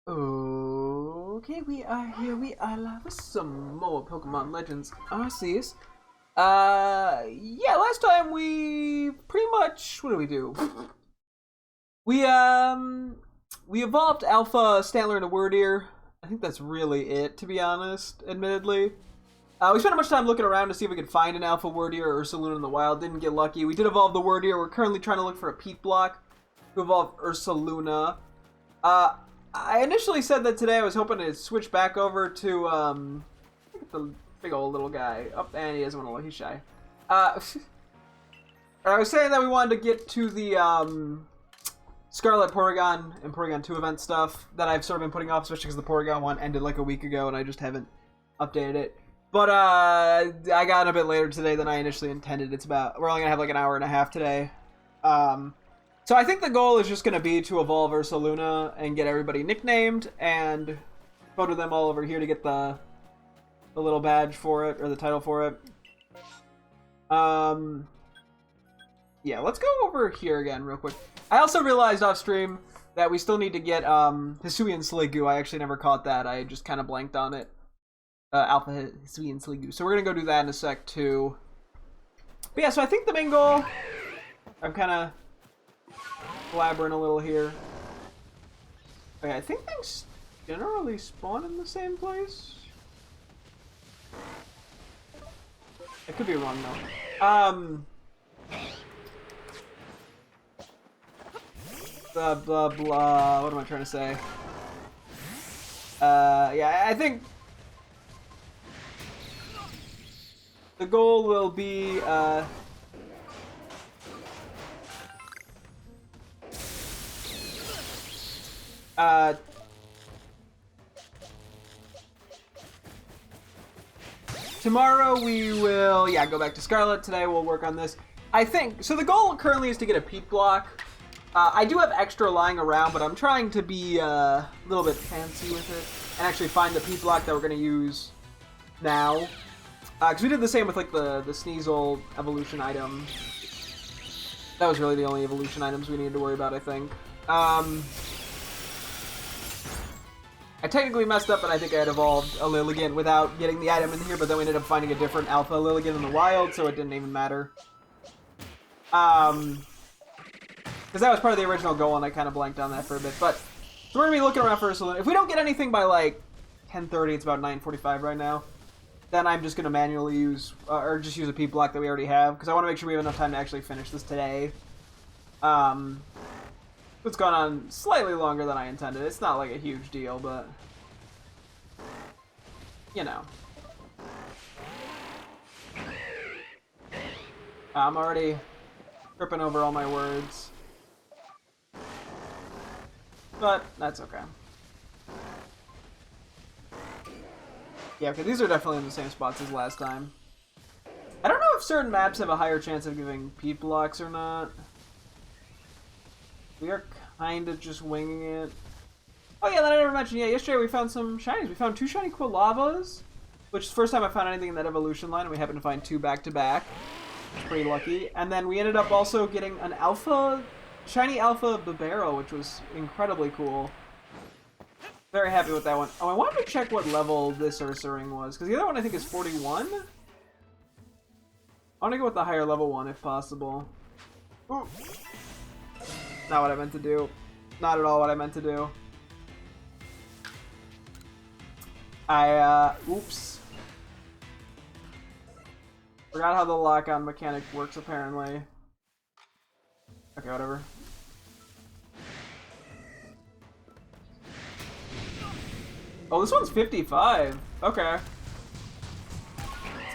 Okay, we are here. We are live with some more Pokemon Legends Arceus. Yeah, last time we pretty much, what did we do? We evolved Alpha Stantler into Wordeer. I think that's really it, to be honest, admittedly. We spent a much time looking around to see if we could find an Alpha Wordeer or Ursaluna in the wild. Didn't get lucky. We did evolve the Wordeer. We're currently trying to look for a Peat Block to evolve Ursaluna. I initially said that today I was hoping to switch back over to, the big old little guy. Oh, and he doesn't want to look, he's shy. I was saying that we wanted to get to the, Scarlet Porygon and Porygon 2 event stuff that I've sort of been putting off, especially because the Porygon one ended like a week ago and I just haven't updated it. But, I got it a bit later today than I initially intended. We're only gonna have like an hour and a half today. So I think the goal is just going to be to evolve Ursaluna and get everybody nicknamed and photo them all over here to get the little badge for it, or the title for it. Yeah, let's go over here again real quick. I also realized off stream that we still need to get Hisuian Sliggoo. I actually never caught that. I just kind of blanked on it. Alpha Hisuian Sliggoo. So we're going to go do that in a sec too. But yeah, so I think the main goal, I'm kind of blabbering a little here. Okay, I think things generally spawn in the same place. I could be wrong though. Blah blah blah. What am I trying to say? Yeah, I think the goal will be tomorrow we will, yeah, go back to Scarlet. Today we'll work on this. I think, so the goal currently is to get a Peat Block. I do have extra lying around, but I'm trying to be a little bit fancy with it and actually find the Peat Block that we're going to use now. Because we did the same with like the Sneasel evolution item. That was really the only evolution items we needed to worry about, I think. I technically messed up, but I think I had evolved a Lilligant without getting the item in here, but then we ended up finding a different Alpha Lilligant in the wild, so it didn't even matter. Because that was part of the original goal, and I kind of blanked on that for a bit. But, so we're going to be looking around for Ursaluna. If we don't get anything by, like, 10:30, it's about 9:45 right now, then I'm just going to manually use, or just use a Peat Block that we already have, because I want to make sure we have enough time to actually finish this today. It's gone on slightly longer than I intended. It's not like a huge deal, but you know. I'm already tripping over all my words. But that's okay. Yeah, okay, these are definitely in the same spots as last time. I don't know if certain maps have a higher chance of giving Peat Blocks or not. We are kind of just winging it. Oh yeah, that I never mentioned. Yeah, yesterday we found some shinies. We found 2 shiny Quilavas, which is the first time I found anything in that evolution line, and we happened to find 2 back-to-back. Pretty lucky. And then we ended up also getting an shiny Alpha Bibarel, which was incredibly cool. Very happy with that one. Oh, I wanted to check what level this Ursaring was, because the other one I think is 41? I want to go with the higher level one if possible. Ooh. Not what I meant to do. Not at all what I meant to do. Oops. Forgot how the lock-on mechanic works, apparently. Okay, whatever. Oh, this one's 55. Okay.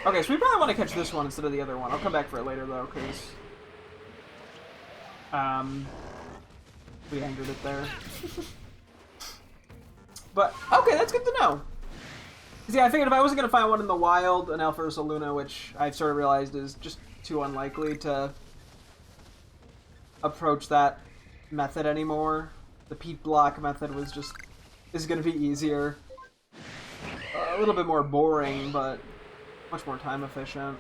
Okay, so we probably want to catch this one instead of the other one. I'll come back for it later, though, because we angered it there. But, okay, that's good to know. Because, yeah, I figured if I wasn't going to find one in the wild, an Alpha Ursaluna, which I've sort of realized is just too unlikely to approach that method anymore. The Peat Block method is going to be easier. A little bit more boring, but much more time efficient.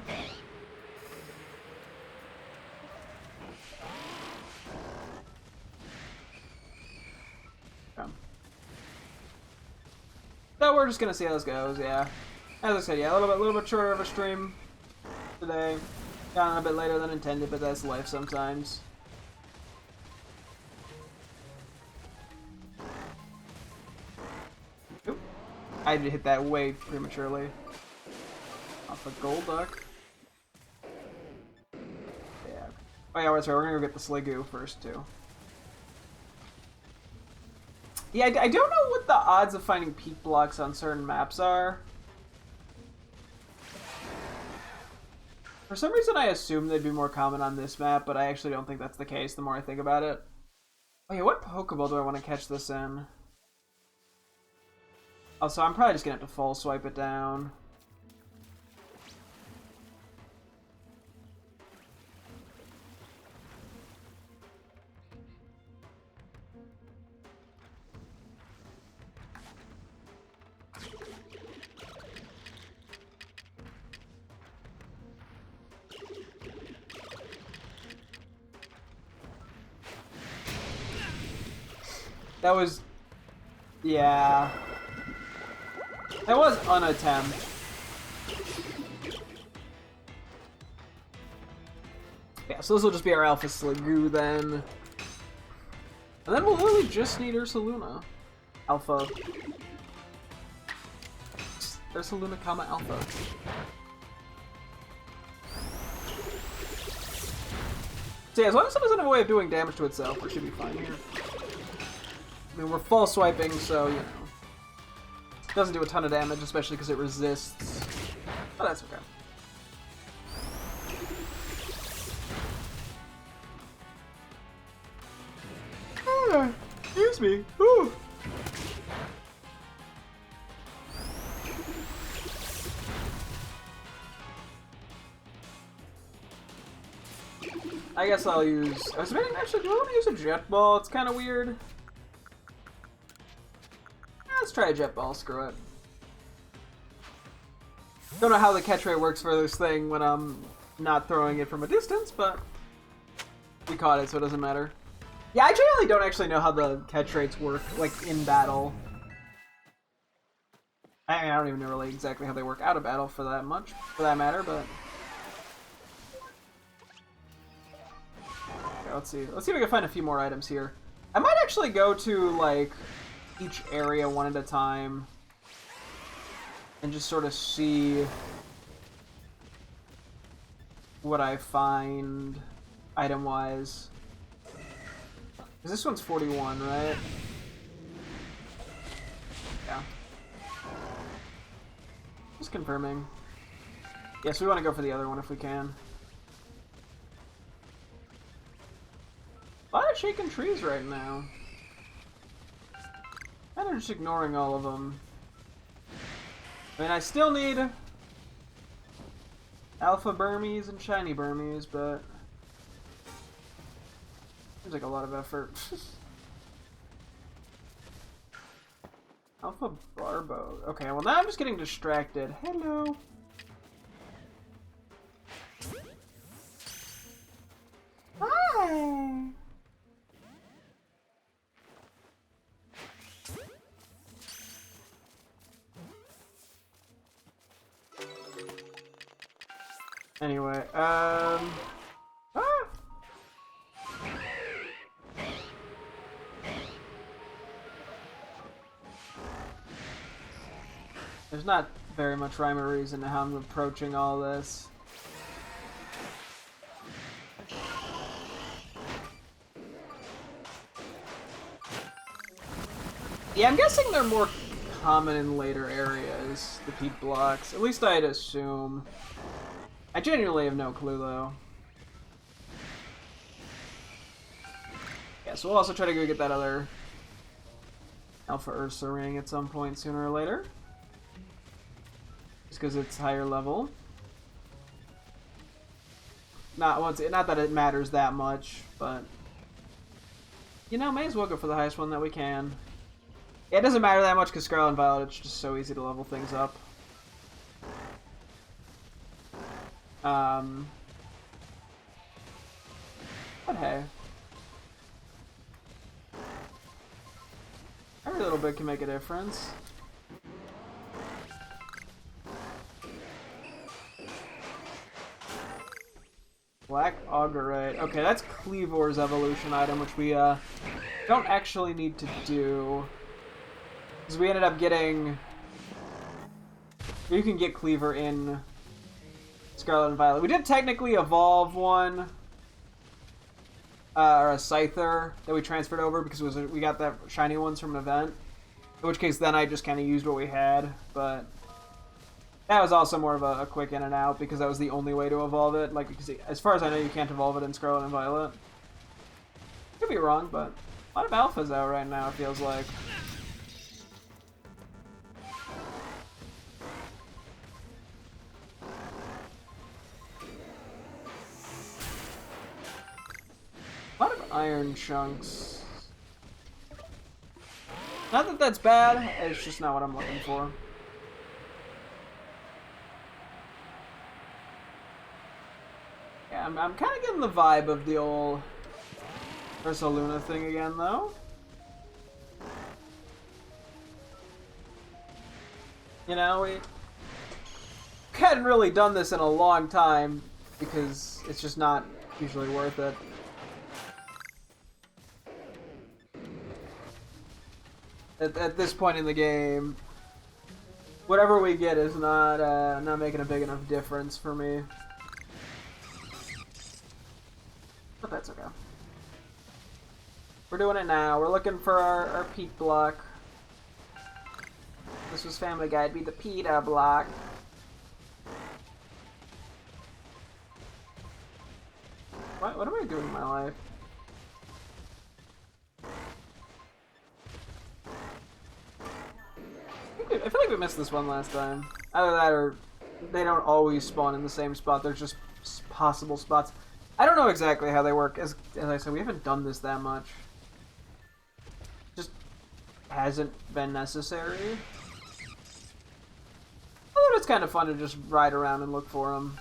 So we're just gonna see how this goes, yeah. As I said, yeah, a little bit shorter of a stream today. Got on a bit later than intended, but that's life sometimes. Oop. I hit that way prematurely. Off a Golduck. Yeah. Oh yeah, that's right, we're gonna go get the Sliggoo first, too. Yeah, I don't know what the odds of finding peak blocks on certain maps are. For some reason, I assume they'd be more common on this map, but I actually don't think that's the case the more I think about it. Oh yeah, what Pokeball do I want to catch this in? Oh, so I'm probably just gonna have to full swipe it down. That was... yeah. That was an attempt. Yeah, so this will just be our Alpha Sliggoo then. And then we'll literally just need Ursaluna. Alpha. Ursaluna, comma, Alpha. So yeah, as long as it doesn't have a way of doing damage to itself, we should be fine here. I mean, we're full swiping, so, you know. It doesn't do a ton of damage, especially because it resists. But that's okay. Ah, excuse me. Whew. I guess I'll use... I was debating, actually, do I want to use a Jet Ball? It's kind of weird. Let's try a Jet Ball, screw it. Don't know how the catch rate works for this thing when I'm not throwing it from a distance, but we caught it, so it doesn't matter. Yeah, I generally don't actually know how the catch rates work, like, in battle. I don't even know really exactly how they work out of battle for that matter, but... Okay, let's see. Let's see if we can find a few more items here. I might actually go to, like... each area one at a time and just sort of see what I find item-wise. Because this one's 41, right? Yeah. Just confirming. Yes, we want to go for the other one if we can. A lot of shaking trees right now. And I'm just ignoring all of them. I mean, I still need Alpha Burmese and Shiny Burmese, but seems like a lot of effort. Alpha Barbo. Okay, well now I'm just getting distracted. Hello. Hi. Anyway, there's not very much rhyme or reason to how I'm approaching all this. Yeah, I'm guessing they're more common in later areas, the peak blocks. At least I'd assume. I genuinely have no clue, though. Yeah, so we'll also try to go get that other Alpha Ursaring at some point sooner or later. Just because it's higher level. Not that it matters that much, but... you know, may as well go for the highest one that we can. Yeah, it doesn't matter that much because Scarlet and Violet, it's just so easy to level things up. But hey. Every little bit can make a difference. Black Auguryte. Okay, that's Cleavor's evolution item, which we don't actually need to do. Because we ended up getting... You can get Cleaver in Scarlet and Violet. We did technically evolve one, or a Scyther that we transferred over because it was we got that shiny ones from an event. In which case, then I just kind of used what we had, but that was also more of a quick in and out because that was the only way to evolve it. Like, because as far as I know, you can't evolve it in Scarlet and Violet. Could be wrong, but a lot of alphas out right now, it feels like. A lot of iron chunks. Not that that's bad, it's just not what I'm looking for. Yeah, I'm kind of getting the vibe of the old Ursaluna thing again, though. You know, we hadn't really done this in a long time because it's just not usually worth it. At this point in the game, whatever we get is not making a big enough difference for me. But that's okay. We're doing it now. We're looking for our peak block. This was Family Guy. It'd be the PETA block. What am I doing in my life? I feel like we missed this one last time. Either that or they don't always spawn in the same spot. There's just possible spots. I don't know exactly how they work. As I said, we haven't done this that much. Just hasn't been necessary. Although it's kind of fun to just ride around and look for them.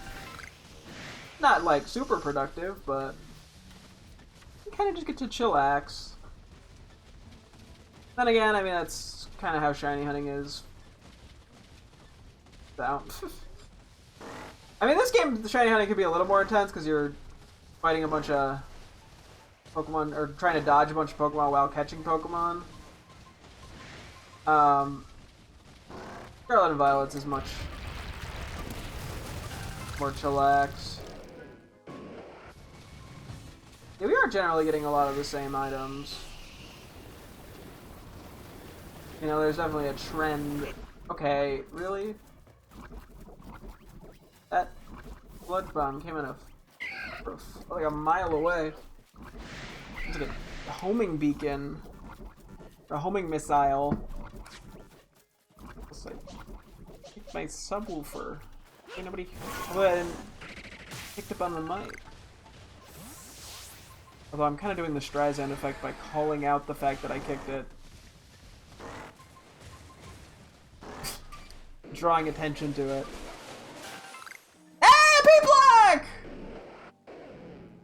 Not like super productive, but you kind of just get to chillax. Then again, I mean, that's kind of how shiny hunting is. So, I mean, this game, the shiny hunting could be a little more intense because you're fighting a bunch of Pokemon, or trying to dodge a bunch of Pokemon while catching Pokemon. Scarlet and Violet's is much more chillax. Yeah, we are generally getting a lot of the same items. You know, there's definitely a trend. Okay, really? That blood bomb came in like a mile away. It's like a homing beacon. Or a homing missile. It's like my subwoofer. Ain't nobody. Although I didn't pick up on the mic. Although I'm kind of doing the Streisand effect by calling out the fact that I kicked it. Drawing attention to it. Hey, P-Block!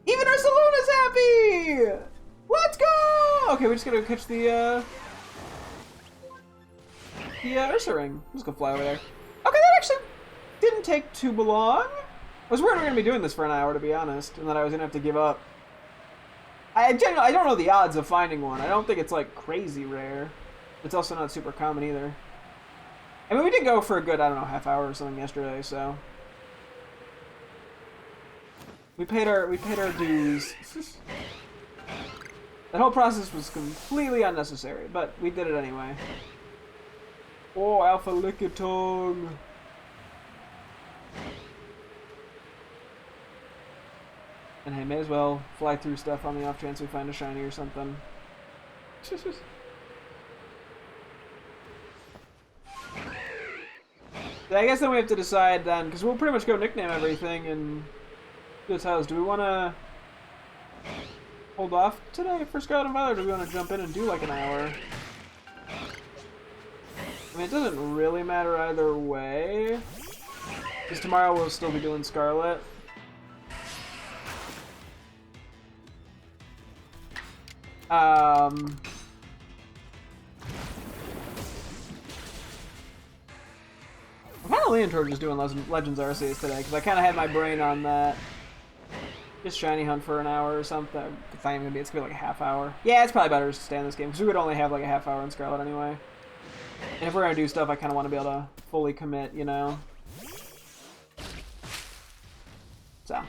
Even Ursaluna's happy! Let's go! Okay, we just gotta catch the Ursaring. Let's go fly over there. Okay, that actually didn't take too long. I was worried we were gonna be doing this for an hour, to be honest, and that I was gonna have to give up. I don't know the odds of finding one. I don't think it's like crazy rare. It's also not super common either. I mean, we did go for a good, I don't know, half hour or something yesterday, so we paid our dues. That whole process was completely unnecessary, but we did it anyway. Oh, Alpha Lickitung. And hey, may as well fly through stuff on the off chance we find a shiny or something. I guess then we have to decide then, because we'll pretty much go nickname everything and do its house. Do we want to hold off today for Scarlet and Violet, or do we want to jump in and do like an hour? I mean, it doesn't really matter either way, because tomorrow we'll still be doing Scarlet. I'm kind of leaning towards just doing Legends Arceus today, because I kind of had my brain on that. Just shiny hunt for an hour or something. It's not even gonna be. It's gonna be like a half hour. Yeah, it's probably better to stay in this game because we would only have like a half hour in Scarlet anyway. And if we're gonna do stuff, I kind of want to be able to fully commit, you know. So.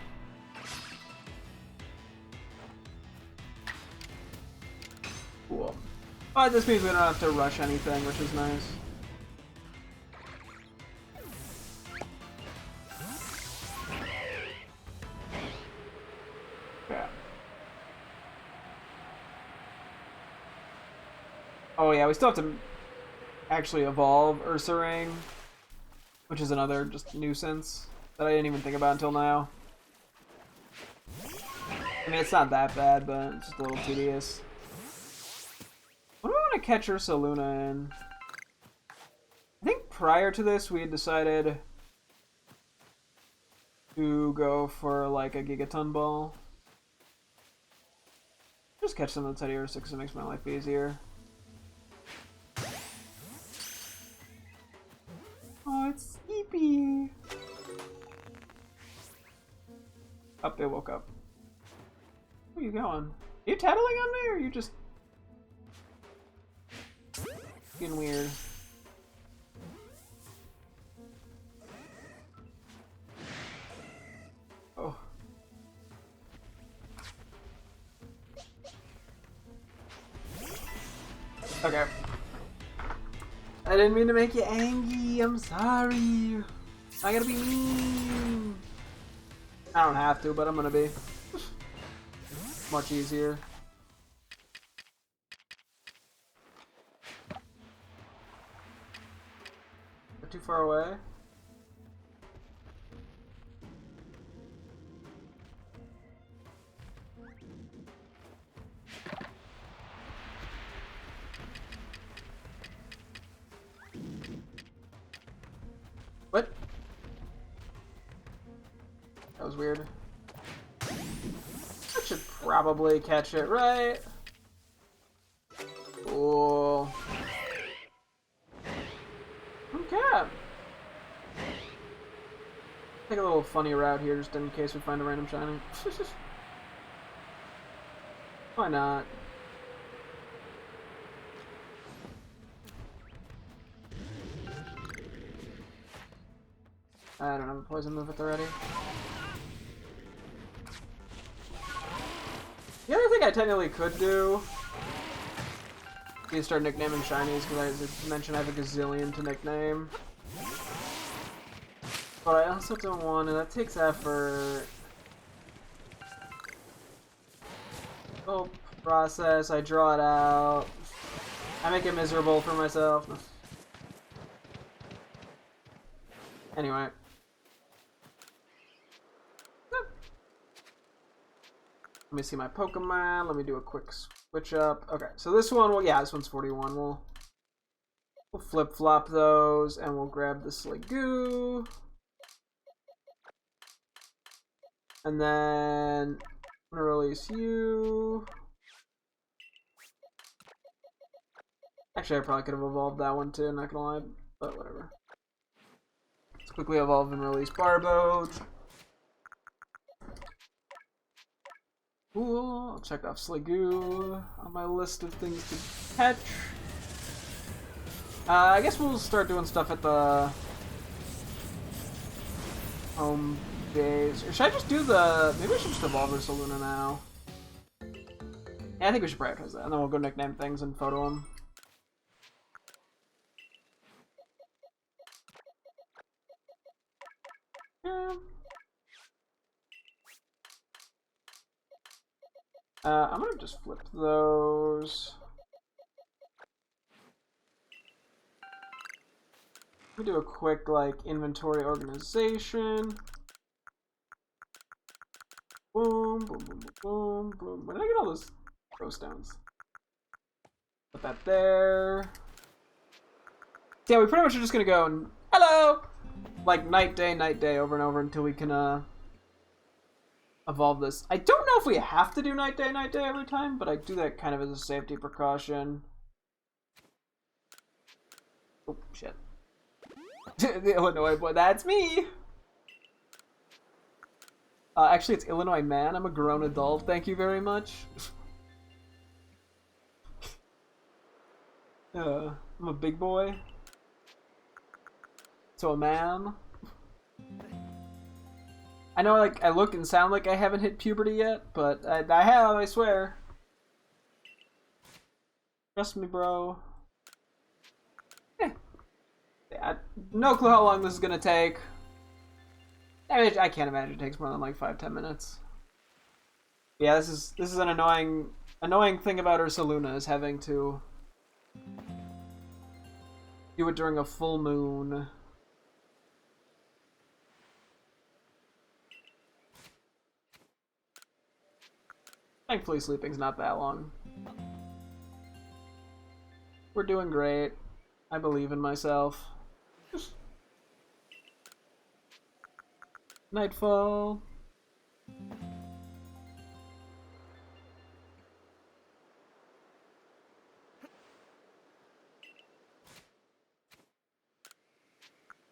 Cool. But this means we don't have to rush anything, which is nice. Yeah. Oh yeah, we still have to actually evolve Ursaring, which is another just nuisance that I didn't even think about until now. I mean, it's not that bad, but it's just a little tedious. What do I want to catch Ursaluna in? I think prior to this, we had decided to go for like a Gigaton Ball. Just catch some of the Teddiursa because it makes my life easier. Oh, it's sleepy. Up, they woke up. Where are you going? Are you tattling on me, or are you just getting weird? Oh. Okay. I didn't mean to make you angry. I'm sorry. I gotta be mean. I don't have to, but I'm gonna be. Much easier. Too far away. What? That was weird. I should probably catch it, right? Cool. Okay. Take a little funny route here just in case we find a random shiny. Why not? I don't have a poison move already. The other thing I technically could do is start nicknaming shinies, because as I mentioned I have a gazillion to nickname. But I also don't want to, that takes effort. Oh, process, I draw it out. I make it miserable for myself. Anyway. Let me see my Pokemon. Let me do a quick switch up. Okay, so this one, well, yeah, this one's 41. We'll flip-flop those, and we'll grab the Sliggoo. And then I'm gonna release you. Actually, I probably could have evolved that one too, not gonna lie, but whatever. Let's quickly evolve and release Barboach. Cool. I'll check off Sliggoo on my list of things to catch. I guess we'll start doing stuff at the home base. Or should I just do the... Maybe I should just evolve Ursaluna now. Yeah, I think we should prioritize that. And then we'll go nickname things and photo them. Yeah. I'm gonna just flip those. We do a quick like inventory organization. Boom, boom, boom, boom, boom. Where did I get all those throw stones? Put that there. So yeah, we pretty much are just gonna go and hello, like night day over and over until we can evolve this. I don't know if we have to do night day every time, but I do that kind of as a safety precaution. Oh shit. The Illinois boy, that's me! Actually, it's Illinois man. I'm a grown adult. Thank you very much. I'm a big boy. So a man. I know, like, I look and sound like I haven't hit puberty yet, but I have, I swear. Trust me, bro. Yeah, no clue how long this is gonna take. I can't imagine it takes more than like 5-10 minutes. Yeah, this is an annoying thing about Ursaluna is having to do it during a full moon. Thankfully, sleeping's not that long. We're doing great. I believe in myself. Nightfall.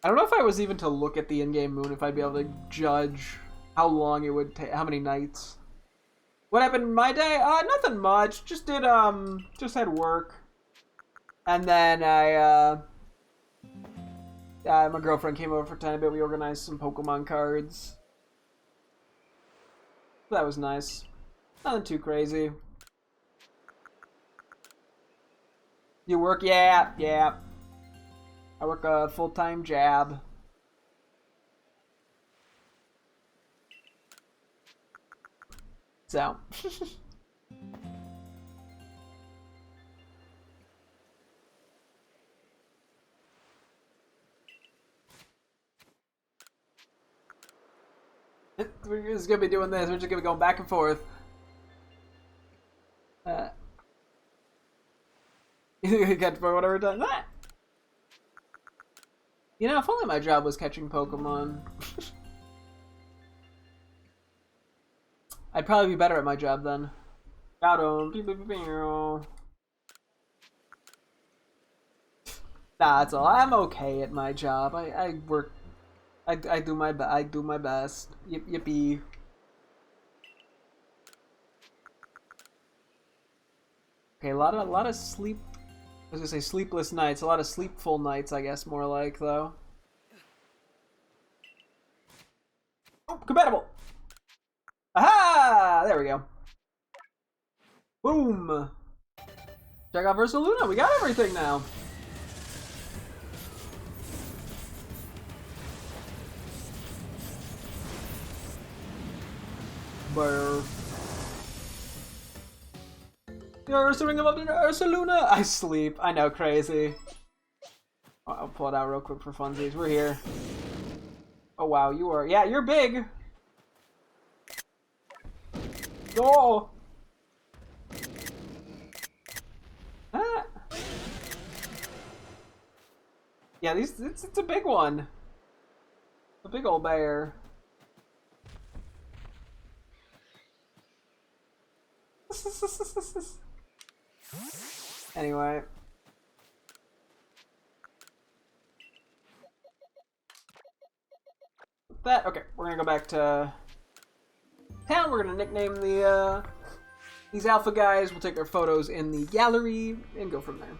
I don't know if I was even to look at the in-game moon, if I'd be able to judge how long it would take, how many nights. What happened in my day? Nothing much. Just had work. And then my girlfriend came over for a tiny bit. We organized some Pokemon cards. That was nice. Nothing too crazy. You work? Yeah. I work a full-time job. So. We're just gonna be doing this. We're just gonna be going back and forth. You get for whatever done that. You know, if only my job was catching Pokemon. I'd probably be better at my job then. Got him. Nah, that's all. I'm okay at my job. I work. I do my best. Yippee. Okay, a lot of sleep. I was gonna say sleepless nights. A lot of sleepful nights, I guess, more like though. Oh, compatible. Aha! There we go. Boom. Check out Ursaluna. We got everything now. Burr. Ursaring of Ursaluna. I sleep. I know, crazy. I'll pull it out real quick for funsies. We're here. Oh wow, you are. Yeah, you're big. Oh. Ah. Yeah, it's a big one. A big old bear. Anyway. That okay, we're gonna go back to town. We're gonna nickname the these alpha guys. We'll take their photos in the gallery and go from there.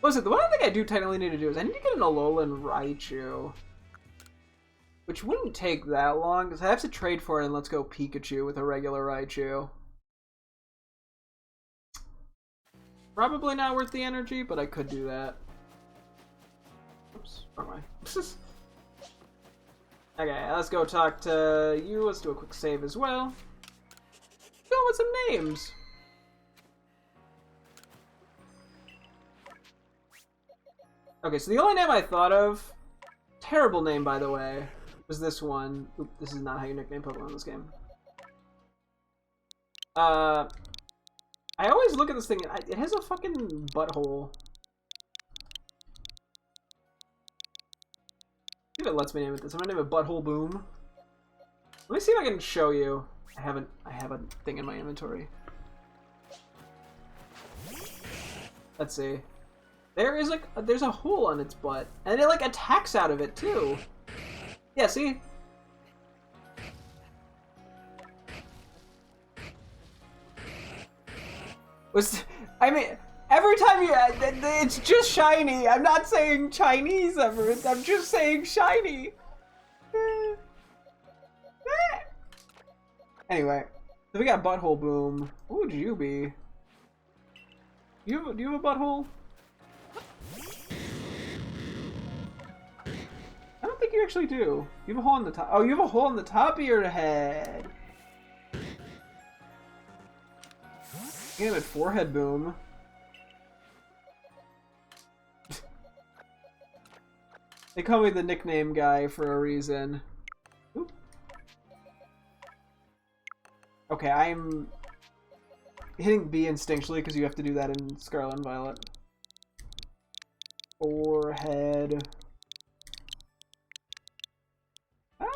What was it? The one thing I do technically need to do is I need to get an Alolan Raichu. Which wouldn't take that long, because I have to trade for it and let's go Pikachu with a regular Raichu. Probably not worth the energy, but I could do that. Oops, wrong way. Okay, let's go talk to you. Let's do a quick save as well. Go with some names. Okay, so the only name I thought of, terrible name by the way, was this one. Oop, this is not how you nickname Pokemon in this game. I always look at this thing, it has a fucking butthole. See if it lets me name it this. I'm gonna name it Butthole Boom. Let me see if I can show you. I have a thing in my inventory. Let's see. There is like, there's a hole on its butt. And it like attacks out of it too. Yeah, see? Was I mean, every time you, it's just shiny. I'm not saying Chinese ever. I'm just saying shiny. Anyway, so we got Butthole Boom. What would you be? Do you have a butthole? I don't think you actually do. You have a hole in the top. Oh, you have a hole in the top of your head. Damn it, Forehead Boom. They call me the nickname guy for a reason. Oop. Okay, I'm hitting B instinctually because you have to do that in Scarlet and Violet. Forehead. Ah!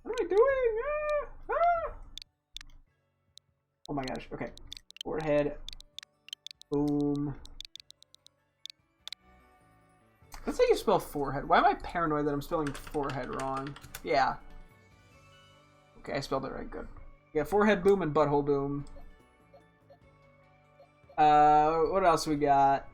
What am I doing? Ah! Ah! Oh my gosh, okay. Forehead. Boom. That's how you spell forehead. Why am I paranoid that I'm spelling forehead wrong? Yeah. Okay, I spelled it right. Good. Yeah, Forehead Boom and Butthole Boom. What else we got?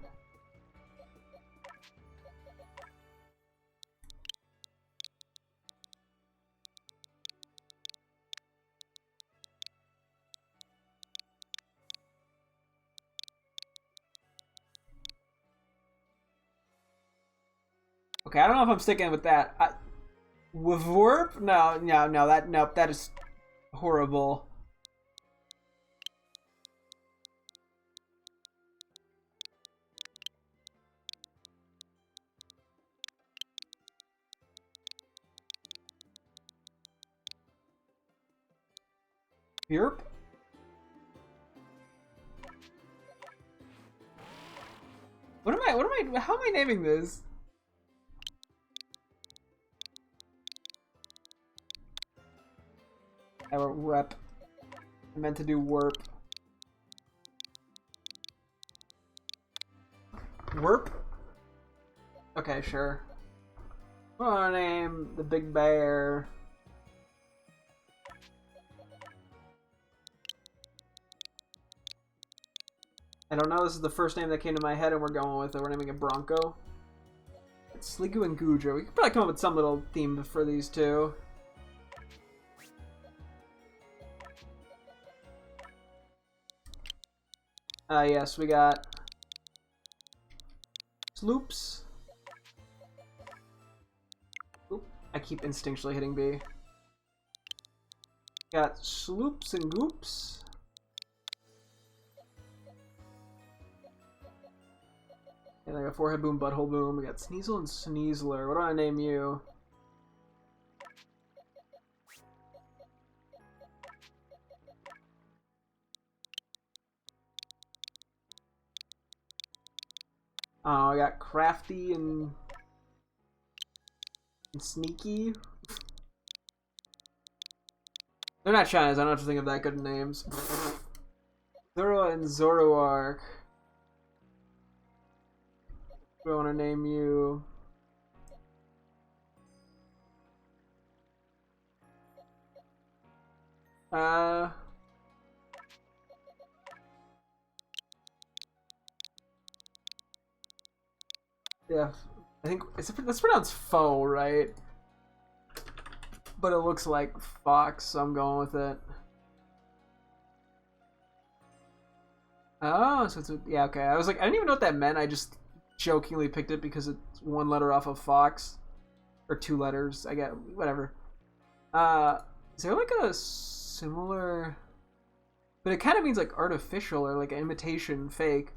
Okay, I don't know if I'm sticking with that. Warp? No, that is horrible. Yerp? How am I naming this? I wrote rep. I meant to do warp. Warp? Okay, sure. I want to name the big bear. I don't know, this is the first name that came to my head and we're going with it. We're naming it Bronco. It's Sliggoo and Goodra. We could probably come up with some little theme for these two. Yes, we got Sloops. Oop, I keep instinctually hitting B. Got Sloops and Goops. And I got Forehead Boom, Butthole Boom. We got Sneasel and Sneasler. What do I name you? Oh, I got Crafty and Sneaky. They're not Chinese, I don't have to think of that good names. Zoro and Zoroark. I want to name you. Yeah, I think that's pronounced Foe, right? But it looks like Fox, so I'm going with it. Oh, so it's a, yeah, okay. I was like, I didn't even know what that meant. I just jokingly picked it because it's one letter off of Fox, or two letters. I get whatever. Is there like a similar? But it kind of means like artificial or like imitation, fake.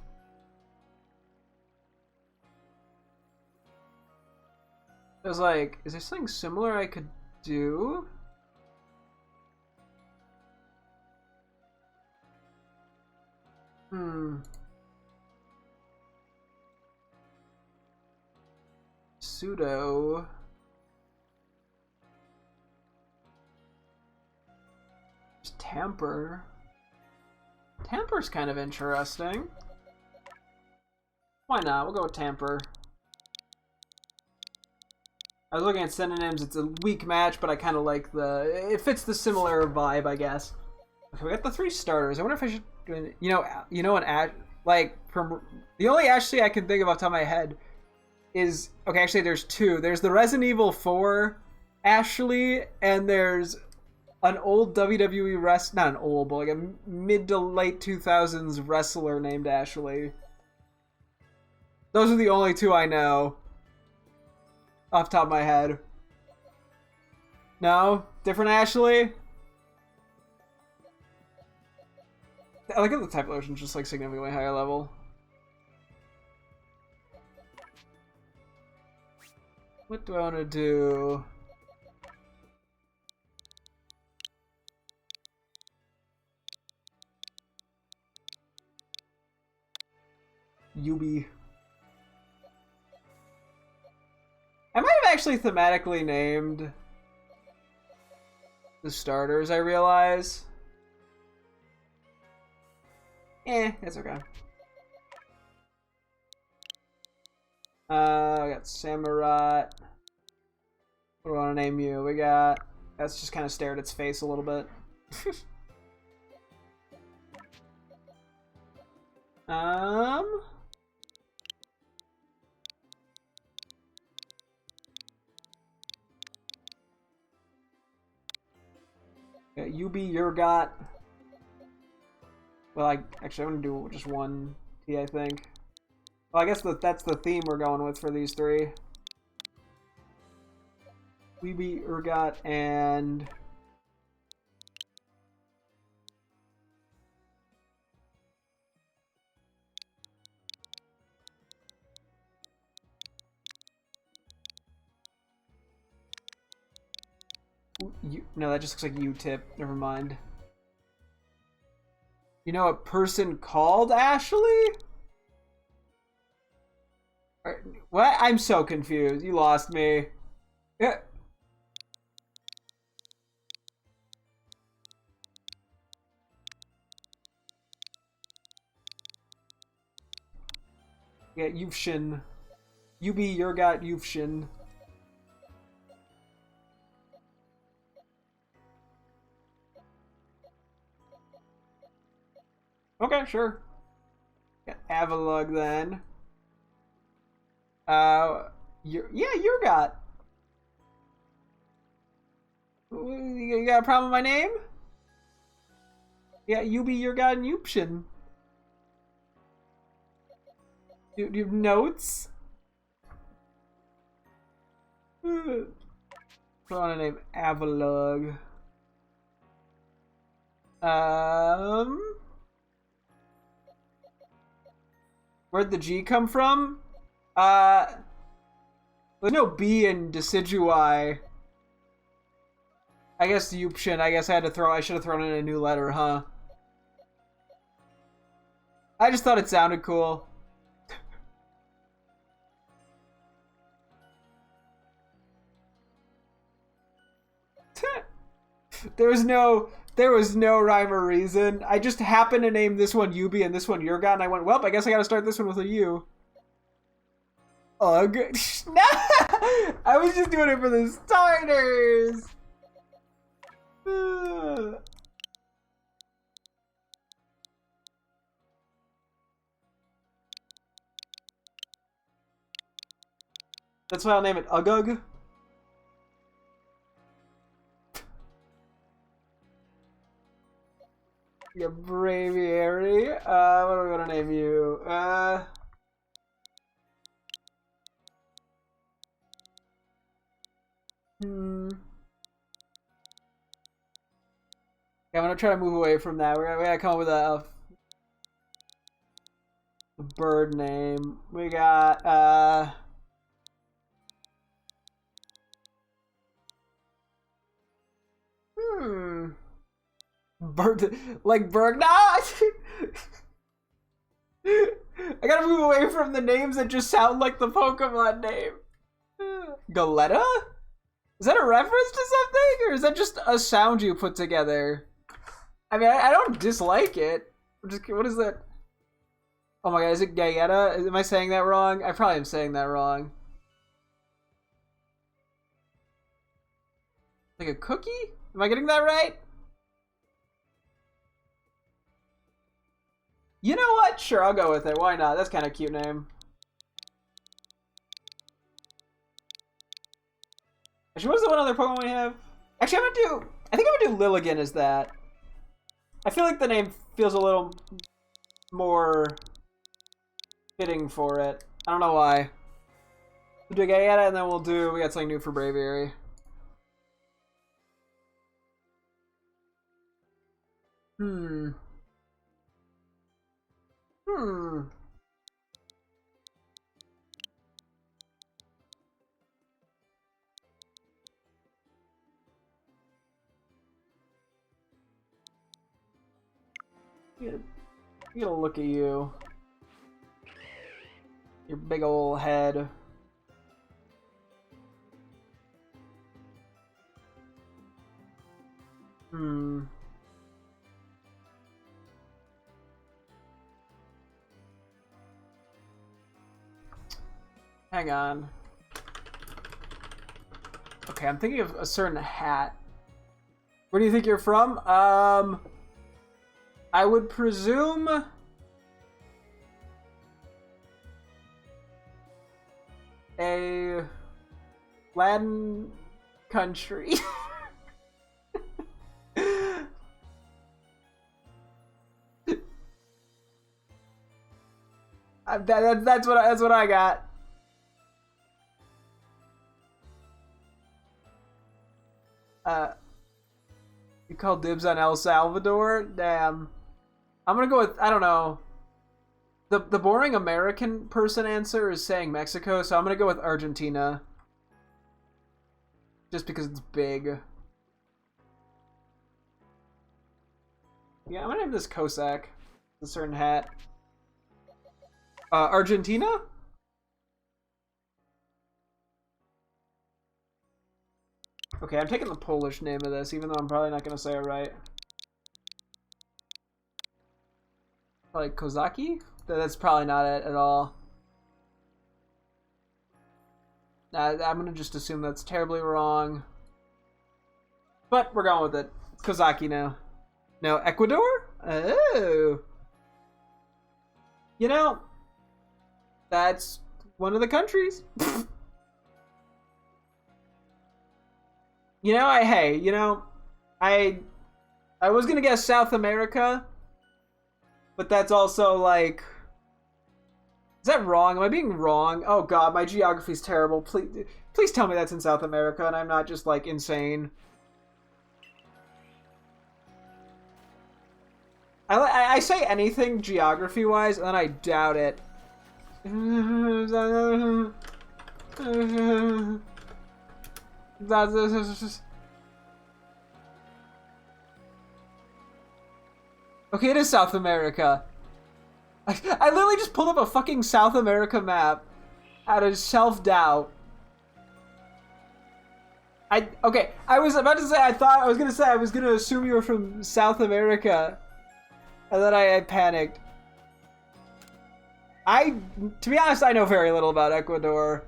I was like, is there something similar I could do? Pseudo. Just Tamper. Tamper's kind of interesting. Why not? We'll go with Tamper. I was looking at synonyms. It's a weak match, but I kind of like it fits the similar vibe, I guess. Okay, we got the three starters. I wonder if I should You know an Ash, like from the only Ashley I can think of off the top of my head is okay. Actually, there's two. There's the Resident Evil 4 Ashley, and there's an old WWE not an old, but like a mid to late 2000s wrestler named Ashley. Those are the only two I know off the top of my head. No, different Ashley. I like how the type lotion's just like significantly higher level. What do I want to do? Yubi. I might have actually thematically named the starters, I realize. It's okay. I got Samurott. What do I want to name you? We got... Let's just kind of stare at its face a little bit. Yeah, Yubi, Urgot. Well, actually, I'm gonna do just one T, I think. Well, I guess that's the theme we're going with for these three. Yubi, Urgot, and... No, that just looks like U-tip. Never mind. You know a person called Ashley? What? I'm so confused. You lost me. Yeah. Yeah, Yuvshin. Yubi, Urgot, Yuvshin. Okay, sure. Got Avalug then. Yeah, Urgot. You got a problem with my name? Yeah, Yubi, Urgot, and Yupshin. Do you have notes? I want to name Avalug. Where'd the G come from? There's no B in Decidui. I guess Yupshin. I guess I should have thrown in a new letter, huh? I just thought it sounded cool. There was no rhyme or reason. I just happened to name this one Yubi and this one Urgot, and I went, well, I guess I gotta start this one with a U. Ugh. No! I was just doing it for the starters! That's why I'll name it Ugug. Yeah, Braviary. What are we gonna name you? Yeah, I'm gonna try to move away from that. We gotta come up with a bird name. We got Bird, like Berg. No! I gotta move away from the names that just sound like the Pokemon name. Galetta? Is that a reference to something? Or is that just a sound you put together? I mean, I don't dislike it. What is that? Oh my god, is it Galletta? Am I saying that wrong? I probably am saying that wrong. Like a cookie? Am I getting that right? You know what? Sure, I'll go with it. Why not? That's kind of a cute name. Actually, what's the one other Pokemon we have? Actually, I think I'm gonna do Lilligant as that. I feel like the name feels a little more fitting for it. I don't know why. We'll do Gaiata, and then we got something new for Braviary. Hmm. Get a look at you. Your big ol' head. Hang on. Okay, I'm thinking of a certain hat. Where do you think you're from? I would presume a Latin country. That's what I got. You call dibs on El Salvador? Damn. I'm gonna go with, I don't know. The boring American person answer is saying Mexico, so I'm gonna go with Argentina. Just because it's big. Yeah, I'm gonna name this Cossack. A certain hat. Argentina? Okay, I'm taking the Polish name of this, even though I'm probably not gonna say it right. Like Kozaki? That's probably not it at all. I'm gonna just assume that's terribly wrong. But we're going with it. Kozaki now. No, Ecuador? Oh. You know, that's one of the countries. You know, I was gonna guess South America, but that's also like, is that wrong? Am I being wrong? Oh god, my geography's terrible. Please tell me that's in South America and I'm not just like insane. I say anything geography-wise, and then I doubt it. Okay, it is South America. I literally just pulled up a fucking South America map out of self-doubt. Okay, I was about to say, I was gonna assume you were from South America. And then I panicked. To be honest, I know very little about Ecuador.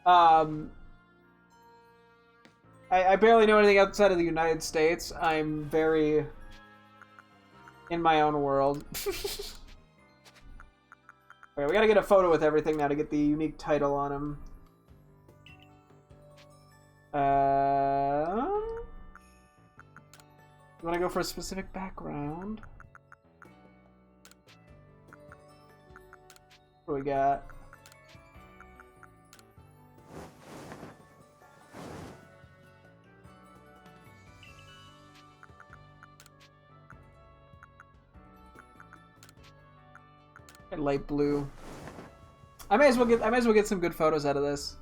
I barely know anything outside of the United States. I'm very in my own world. Okay, we gotta get a photo with everything now to get the unique title on him. You wanna go for a specific background? What do we got? And light blue. I may as well get some good photos out of this.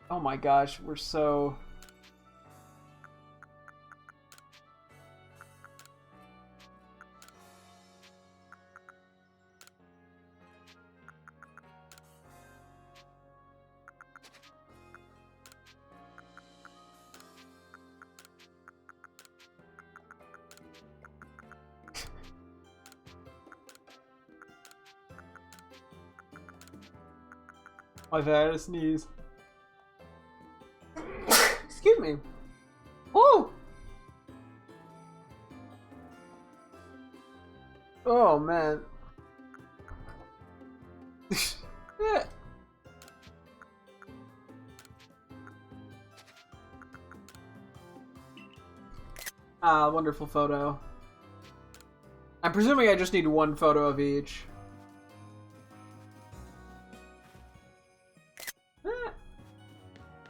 Oh my gosh, we're so... I've had a sneeze. Excuse me. Woo! Oh, man. Yeah. Ah, wonderful photo. I'm presuming I just need one photo of each.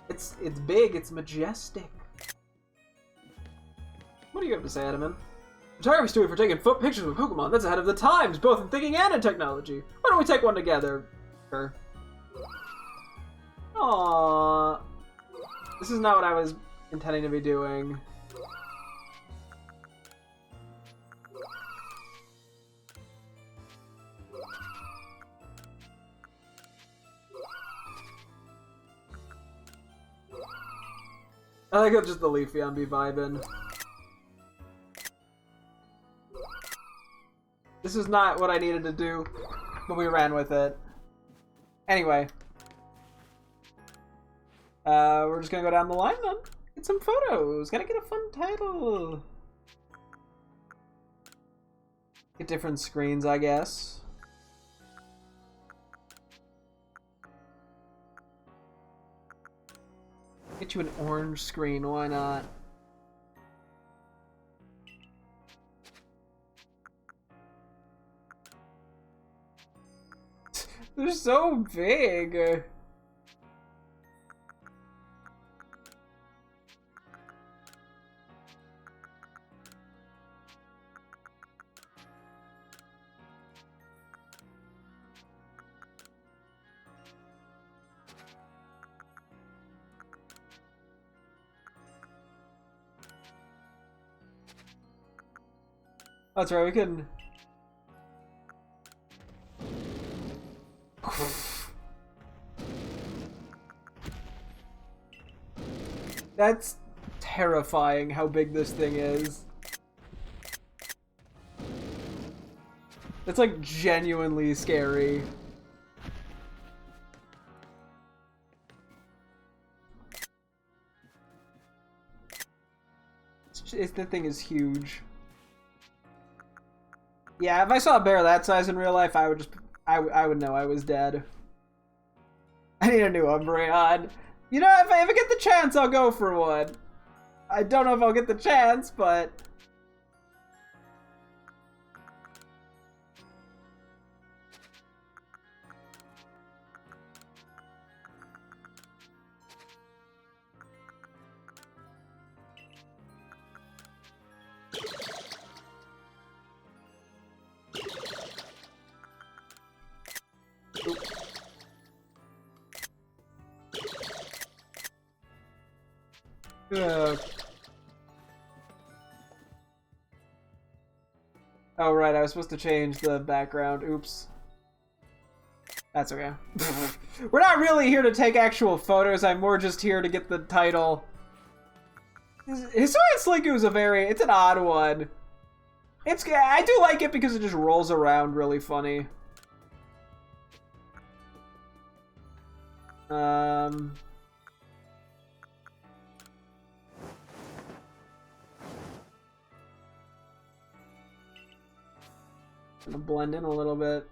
It's big, it's majestic. What do you have to say, Adaman? Photography studio for taking pictures of Pokemon. That's ahead of the times, both in thinking and in technology. Why don't we take one together? Sure. Aww. This is not what I was intending to be doing. I think it's just the Leafeon be vibing. This is not what I needed to do, but we ran with it. Anyway. We're just gonna go down the line then. Get some photos. Gotta get a fun title. Get different screens, I guess. Get you an orange screen, why not? They're so big. That's right, we can... That's terrifying how big this thing is. It's like genuinely scary. The thing is huge. Yeah, if I saw a bear that size in real life, I would just... I would know I was dead. I need a new Umbreon. You know, if I ever get the chance, I'll go for one. I don't know if I'll get the chance, but... Oh, right, I was supposed to change the background. Oops. That's okay. We're not really here to take actual photos, I'm more just here to get the title. Hisuian Slinky is it's an odd one. I do like it because it just rolls around really funny. Gonna blend in a little bit.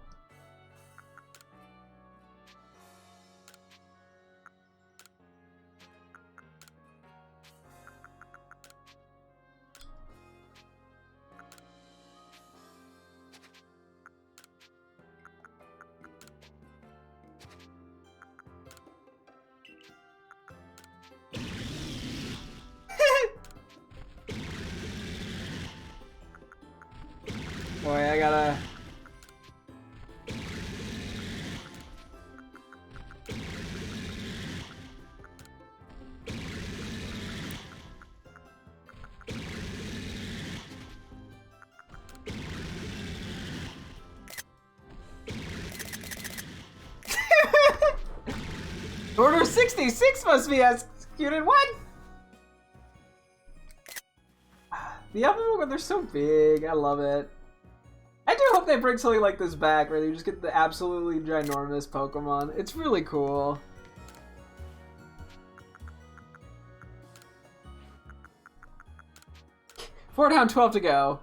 Boy, I gotta... Order 66 must be executed. What? The Evolve, they're so big. I love it. I do hope they bring something like this back where you just get the absolutely ginormous Pokemon. It's really cool. 4 down, 12 to go.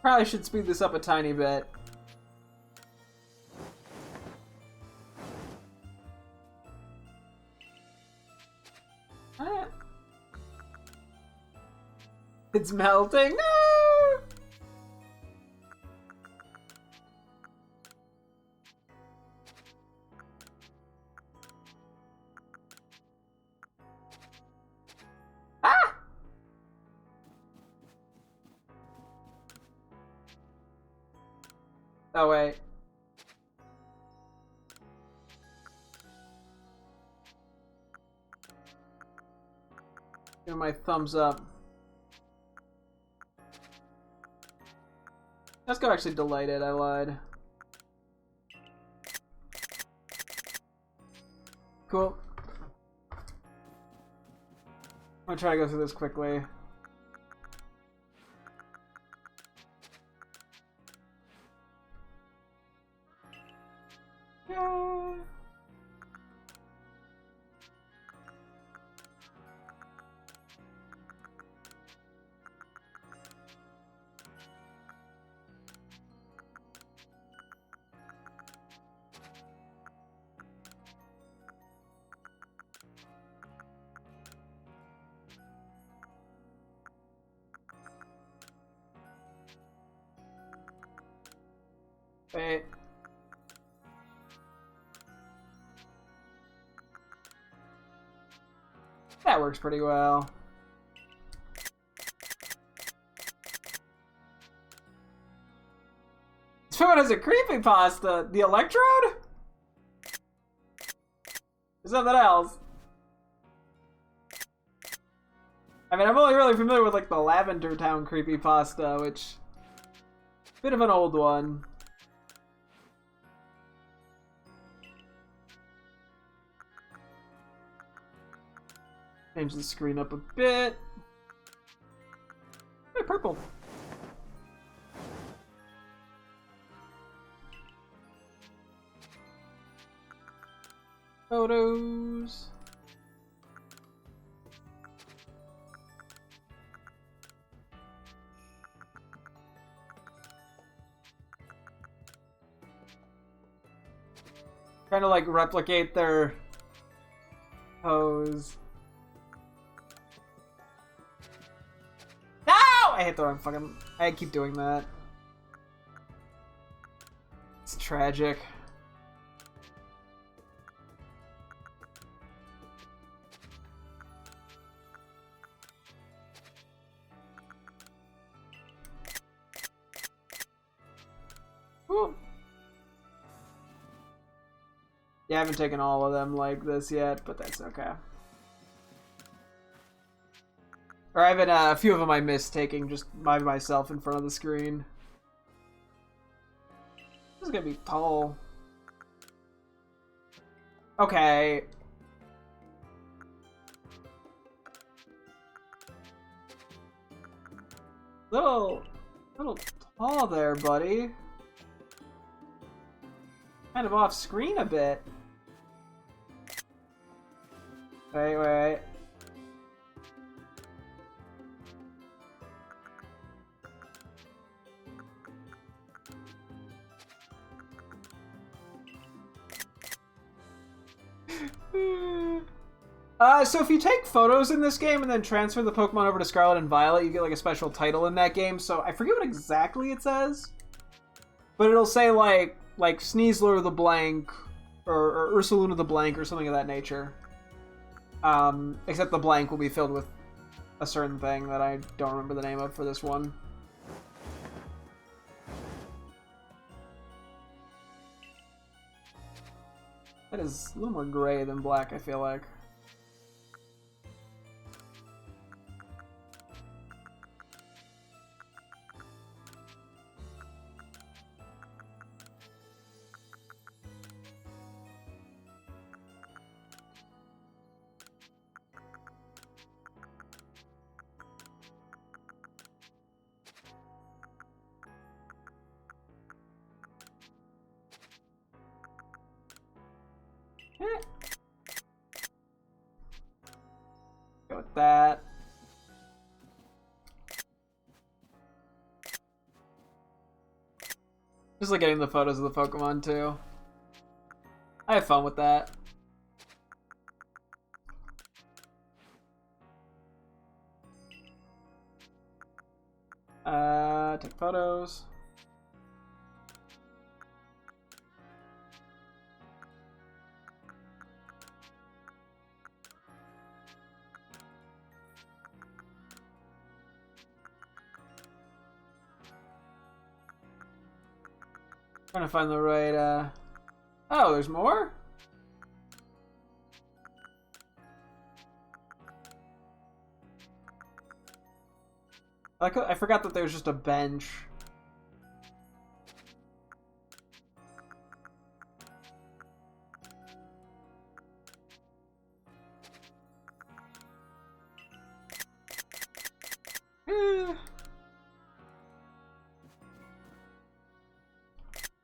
Probably should speed this up a tiny bit. It's melting. No! Ah! Oh, wait. Give my thumbs up. Let's go actually delighted, I lied. Cool. I'm gonna try to go through this quickly. Yeah. Wait. That works pretty well. So what is a creepypasta? The electrode? Or something else? I mean, I'm only really familiar with like the Lavender Town creepypasta, which bit of an old one. Change the screen up a bit. Hey, purple. Photos. Trying to like replicate their pose. No! I hit the wrong fucking... I keep doing that. It's tragic. Ooh. Yeah, I haven't taken all of them like this yet, but that's okay. Or I've been, a few of them I missed taking just by myself in front of the screen. This is gonna be tall. Okay. Little tall there, buddy. Kind of off screen a bit. Wait. So if you take photos in this game and then transfer the Pokemon over to Scarlet and Violet, you get like a special title in that game. So I forget what exactly it says, but it'll say like Sneasler the blank or Ursaluna the blank or something of that nature. Except the blank will be filled with a certain thing that I don't remember the name of for this one. That is a little more gray than black, I feel like. Go with that. Just like getting the photos of the Pokemon too. I have fun with that. Take photos. Trying to find the right, Oh, there's more? I forgot that there's just a bench.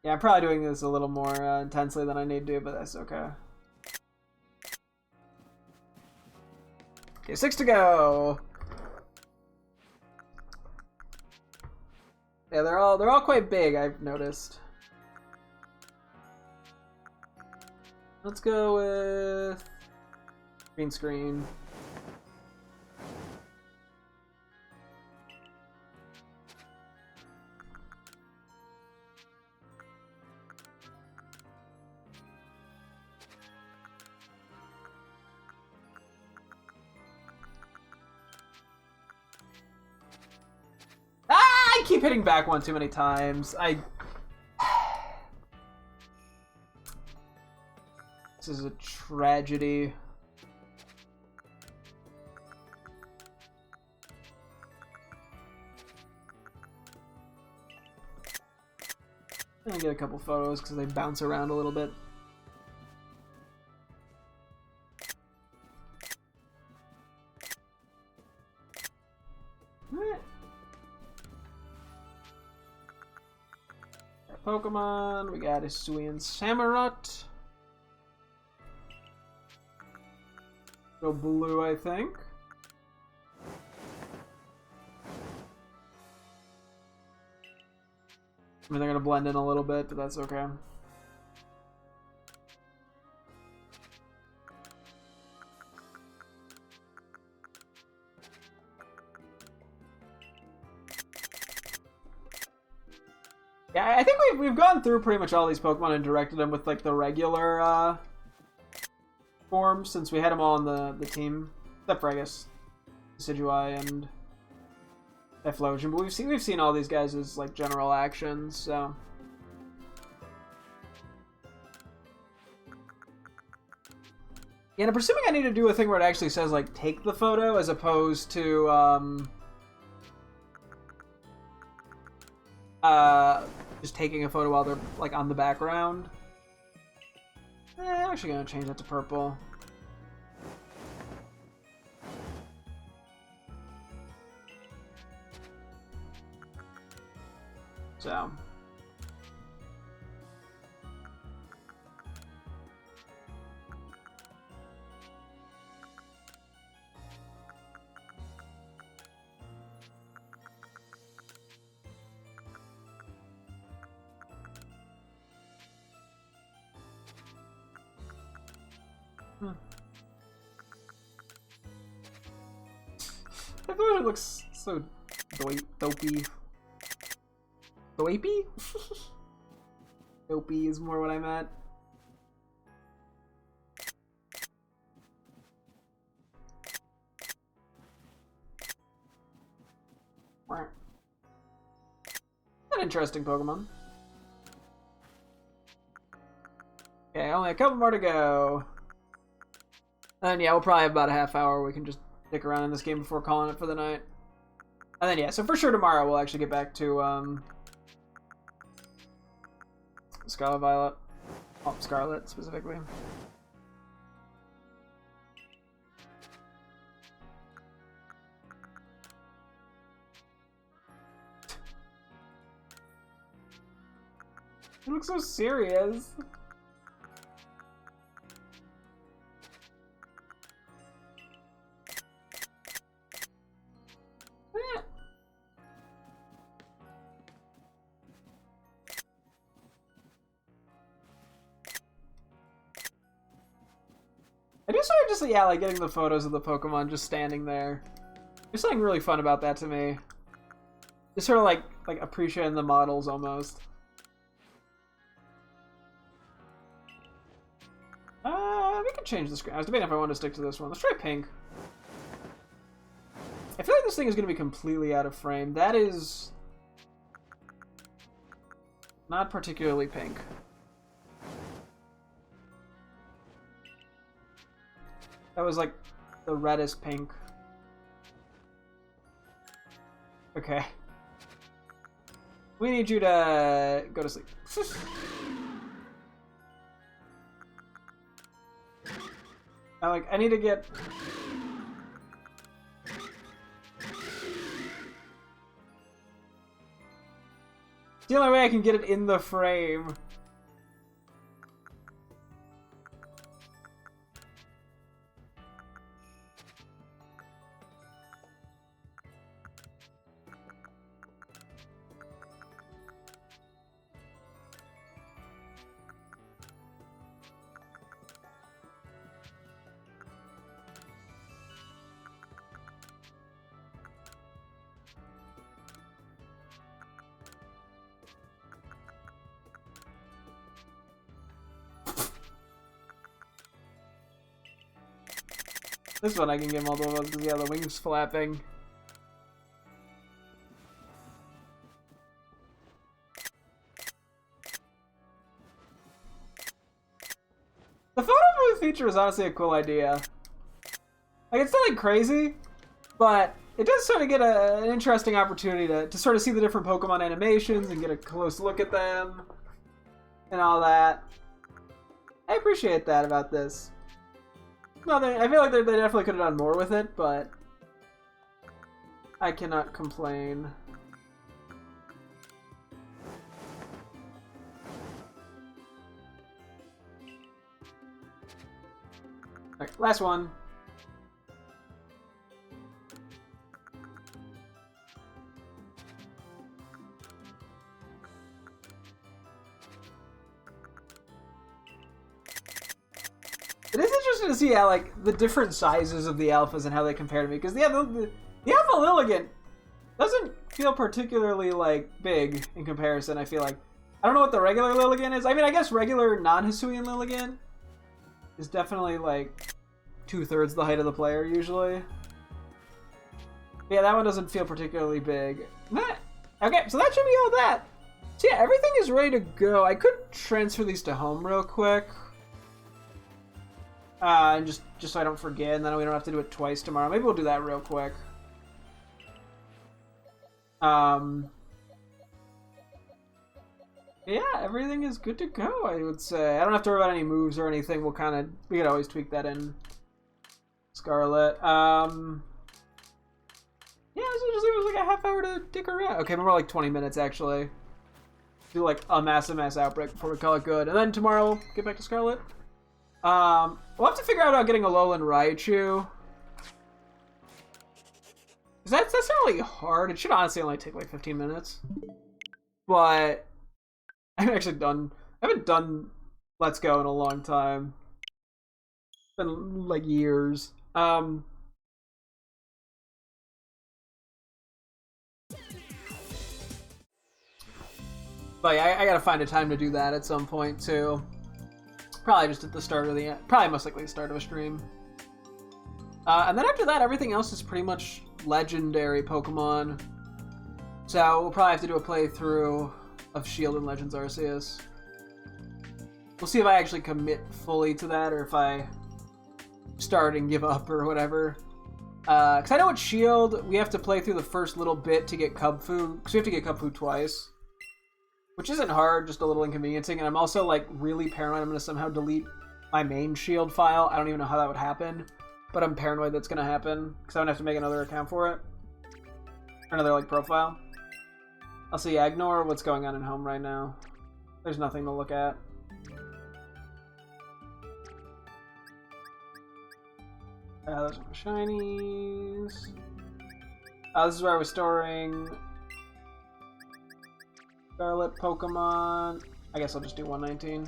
Yeah, I'm probably doing this a little more intensely than I need to, but that's okay. Okay, 6 to go. Yeah, they're all quite big, I've noticed. Let's go with green screen. I keep hitting back one too many times. This is a tragedy. I'm gonna get a couple photos because they bounce around a little bit. Pokemon, we got a Hisuian Samurott. Go blue, I think. I mean, they're gonna blend in a little bit, but that's okay. Yeah, I think we've gone through pretty much all these Pokemon and directed them with like the regular forms since we had them all on the team, except for I guess Decidueye and Efflosion. But we've seen all these guys as like general actions, so. Yeah, and I'm presuming I need to do a thing where it actually says like take the photo as opposed to just taking a photo while they're like on the background. I'm actually gonna change that to purple. So. I thought it looks so dopey. Dopey? Dopey is more what I meant. An interesting Pokemon. Okay, only a couple more to go. And yeah, we'll probably have about a half hour. We can just stick around in this game before calling it for the night. And then yeah, so for sure tomorrow we'll actually get back to Scarlet Violet. Oh, Scarlet specifically. You look so serious. I do sort of just, yeah, like getting the photos of the Pokemon just standing there. There's something really fun about that to me. Just sort of like appreciating the models almost. We could change the screen. I was debating if I wanted to stick to this one. Let's try pink. I feel like this thing is going to be completely out of frame. That is not particularly pink. That was like the reddest pink. Okay. We need you to go to sleep. I need to get... It's the only way I can get it in the frame. This one I can get multiple of because, yeah, the wings flapping. The photo booth feature is honestly a cool idea. Like, it's nothing crazy, but it does sort of get an interesting opportunity to sort of see the different Pokemon animations and get a close look at them and all that. I appreciate that about this. No, I feel like they definitely could have done more with it, but I cannot complain. Alright, last one. It is interesting to see how, like, the different sizes of the alphas and how they compare to me. Because, yeah, the Alpha Lilligant doesn't feel particularly, like, big in comparison, I feel like. I don't know what the regular Lilligant is. I mean, I guess regular non-Hisuian Lilligant is definitely, like, 2/3 the height of the player, usually. Yeah, that one doesn't feel particularly big. Okay, so that should be all that. So, yeah, everything is ready to go. I could transfer these to home real quick. And just so I don't forget, and then we don't have to do it twice tomorrow. Maybe we'll do that real quick. Yeah, everything is good to go, I would say. I don't have to worry about any moves or anything. We could always tweak that in Scarlet. Yeah, so just leave us like a half hour to dick around. Okay, more like 20 minutes, actually. Do like a massive outbreak before we call it good. And then tomorrow, we'll get back to Scarlet. We'll have to figure out about getting a Alolan Raichu. That's not really hard. It should honestly only take like 15 minutes. But I haven't done Let's Go in a long time. It's been like years. But yeah, I gotta find a time to do that at some point too. Probably just at the start of probably most likely the start of a stream. And then after that, everything else is pretty much legendary Pokemon. So we'll probably have to do a playthrough of Shield and Legends Arceus. We'll see if I actually commit fully to that or if I start and give up or whatever. Because I know with Shield, we have to play through the first little bit to get Cub Food. Because we have to get Cub Food twice. Which isn't hard, just a little inconveniencing. And I'm also, like, really paranoid I'm going to somehow delete my main Shield file. I don't even know how that would happen. But I'm paranoid that's going to happen. Because I'm going to have to make another account for it. Or another, like, profile. Also, yeah, ignore what's going on in home right now. There's nothing to look at. Those are the shinies. This is where I was storing Scarlet Pokemon. I guess I'll just do 119.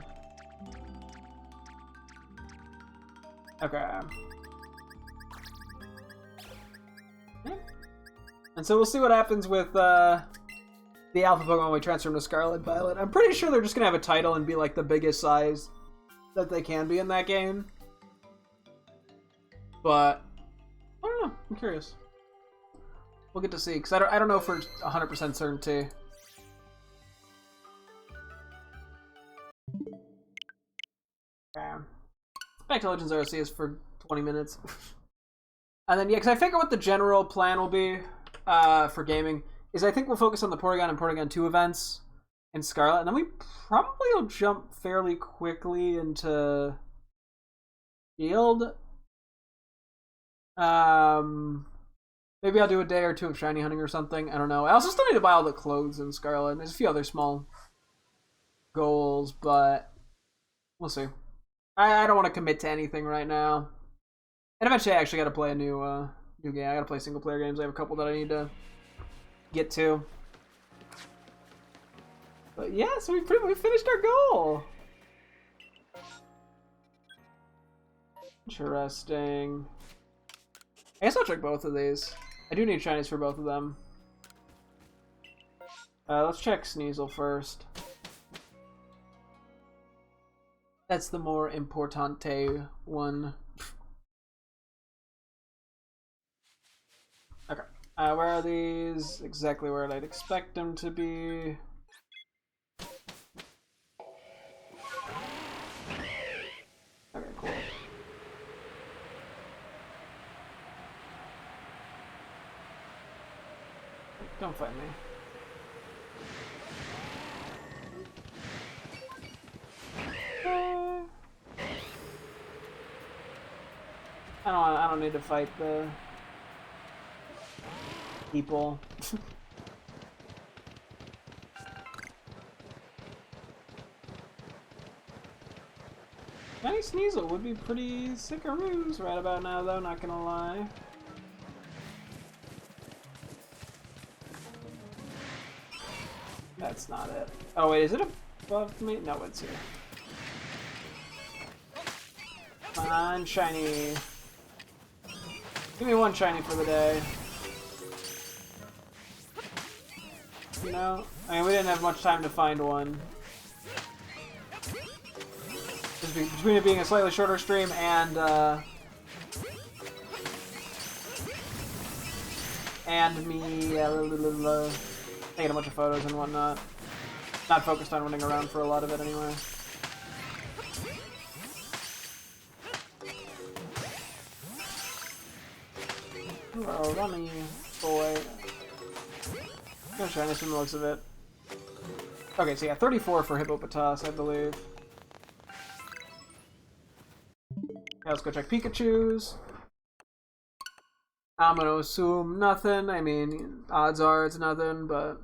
Okay. And so we'll see what happens with the Alpha Pokemon when we transfer them to Scarlet Violet. I'm pretty sure they're just gonna have a title and be like the biggest size that they can be in that game. But I don't know. I'm curious. We'll get to see, because I don't know for 100% certainty. Back to Legends Arceus for 20 minutes. And then, yeah, because I figure what the general plan will be for gaming is I think we'll focus on the Porygon and Porygon 2 events in Scarlet, and then we probably will jump fairly quickly into Shield. Maybe I'll do a day or two of shiny hunting or something. I don't know. I also still need to buy all the clothes in Scarlet, and there's a few other small goals, but we'll see. I don't want to commit to anything right now. And eventually I actually got to play a new game. I got to play single player games. I have a couple that I need to get to. But yeah, so we finished our goal. Interesting. I guess I'll check both of these. I do need shinies for both of them. Let's check Sneasel first. That's the more importante one. Okay. Where are these? Exactly where I'd expect them to be. Okay, cool. Don't fight me. I don't need to fight the people. Shiny Sneasel would be pretty sickaroos right about now, though, not gonna lie. That's not it. Oh wait, is it above me? No, it's here. Come on, shiny. Give me one shiny for the day. You know? I mean, we didn't have much time to find one. Just between it being a slightly shorter stream and me taking a bunch of photos and whatnot. Not focused on running around for a lot of it anyway. Oh, running boy. I'm gonna try this from the looks of it. Okay, so yeah, 34 for Hippopotas, I believe. Yeah, let's go check Pikachu's. I'm gonna assume nothing. I mean, odds are it's nothing, but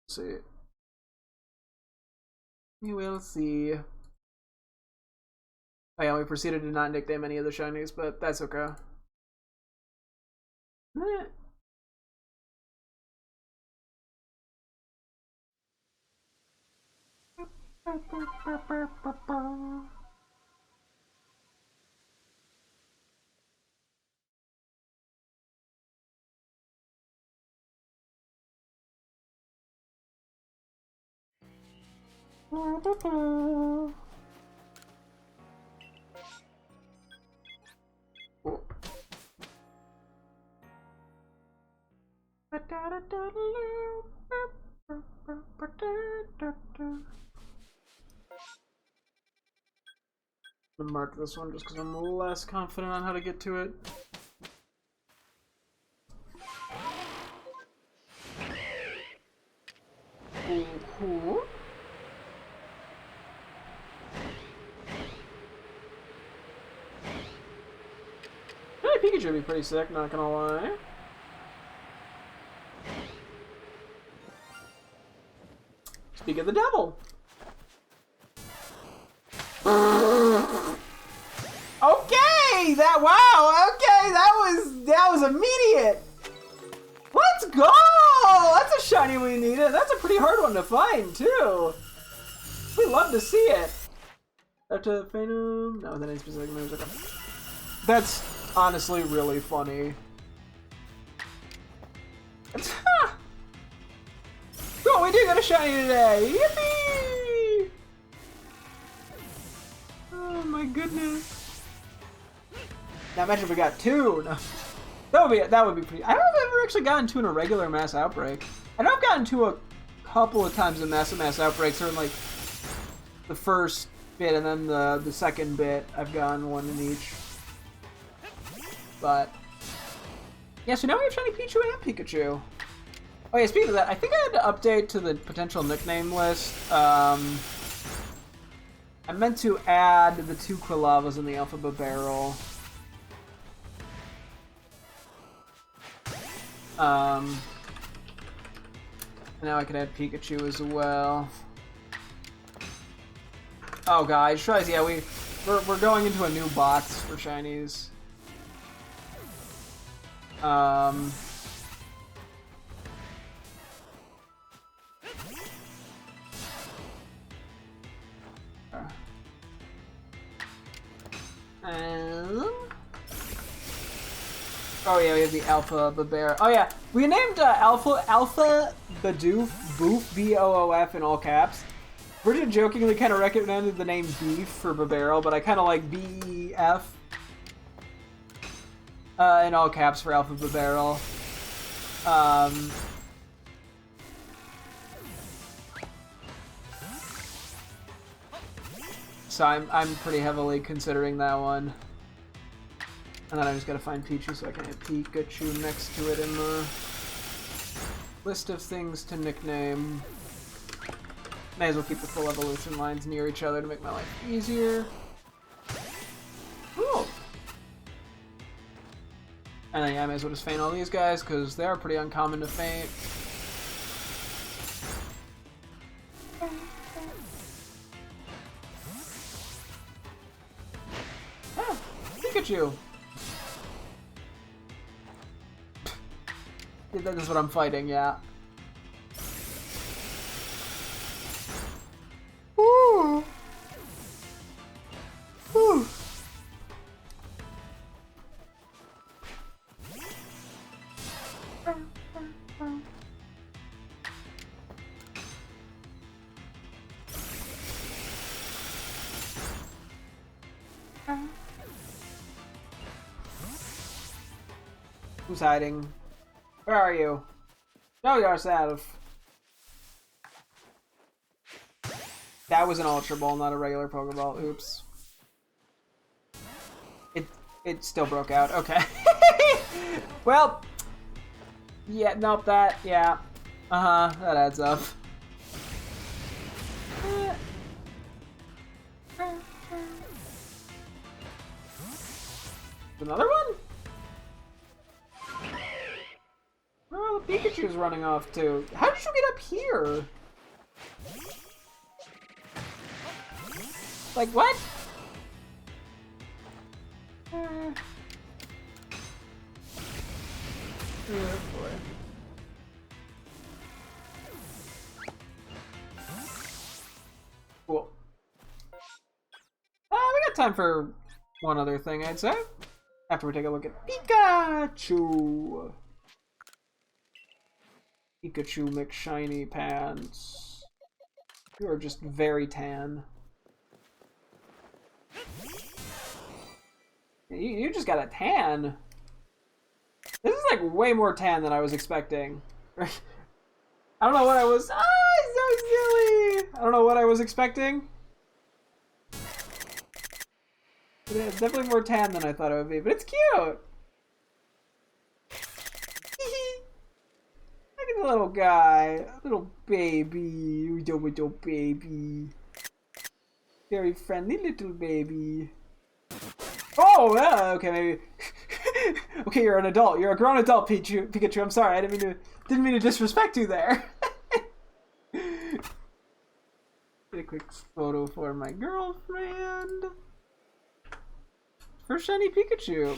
let's see. We will see. Oh yeah, we proceeded to not nickname any of the shinies, but that's okay. I'm gonna mark this one just because I'm less confident on how to get to it. Cool. Pikachu would be pretty sick, not gonna lie. Speak of the devil. Okay, that was immediate. Let's go. That's a shiny we needed. That's a pretty hard one to find too. We love to see it. Up to Phantom? No, that ain't specific moves. Okay. That's honestly really funny. Oh, we do got a shiny today! Yippee! Oh my goodness. Now imagine if we got two. No. That would be pretty. I don't know if I've ever actually gotten two in a regular mass outbreak. I know I've gotten two a couple of times in mass outbreaks, or in like the first bit and then the second bit. I've gotten one in each. But yeah, so now we have shiny Pichu and Pikachu. Oh yeah, speaking of that, I think I had to update to the potential nickname list. I meant to add the two Quilavas in the Alphabet Barrel. Now I could add Pikachu as well. Oh guys, tries, yeah, we're going into a new box for shinies. Oh yeah, we have the Alpha Babear. Oh yeah, we named Alpha Badoof, Boof, B-O-O-F in all caps. We're just jokingly kind of recommended the name Beef for Babarrel, but I kind of like B-E-F in all caps for Alpha Babarrel. So I'm pretty heavily considering that one. And then I just gotta find Pichu so I can add Pikachu next to it in the list of things to nickname. May as well keep the full evolution lines near each other to make my life easier. Cool. And then yeah, I may as well just feint all these guys because they are pretty uncommon to feint. Ah, Pikachu! That is what I'm fighting, yeah. Ooh. Ooh. Who's hiding? Where are you? No, you are sad. That was an Ultra Ball, not a regular Pokeball. Oops. It still broke out. Okay. Well. Yeah, nope, yeah. Uh-huh, that adds up. Another one? Oh, the Pikachu's running off too. How did you get up here? Like, what? Oh, boy. Cool. We got time for one other thing, I'd say. After we take a look at Pikachu. Pikachu McShiny Pants. You are just very tan. You just got a tan. This is like way more tan than I was expecting. I don't know what I was. Ah, so silly. I don't know what I was expecting. But it's definitely more tan than I thought it would be, but it's cute. Look at the little guy, little baby, little baby. Very friendly little baby. Oh, yeah, okay, maybe. Okay, you're an adult. You're a grown adult, Pikachu. I'm sorry, I didn't mean to disrespect you there. Get a quick photo for my girlfriend. For shiny Pikachu.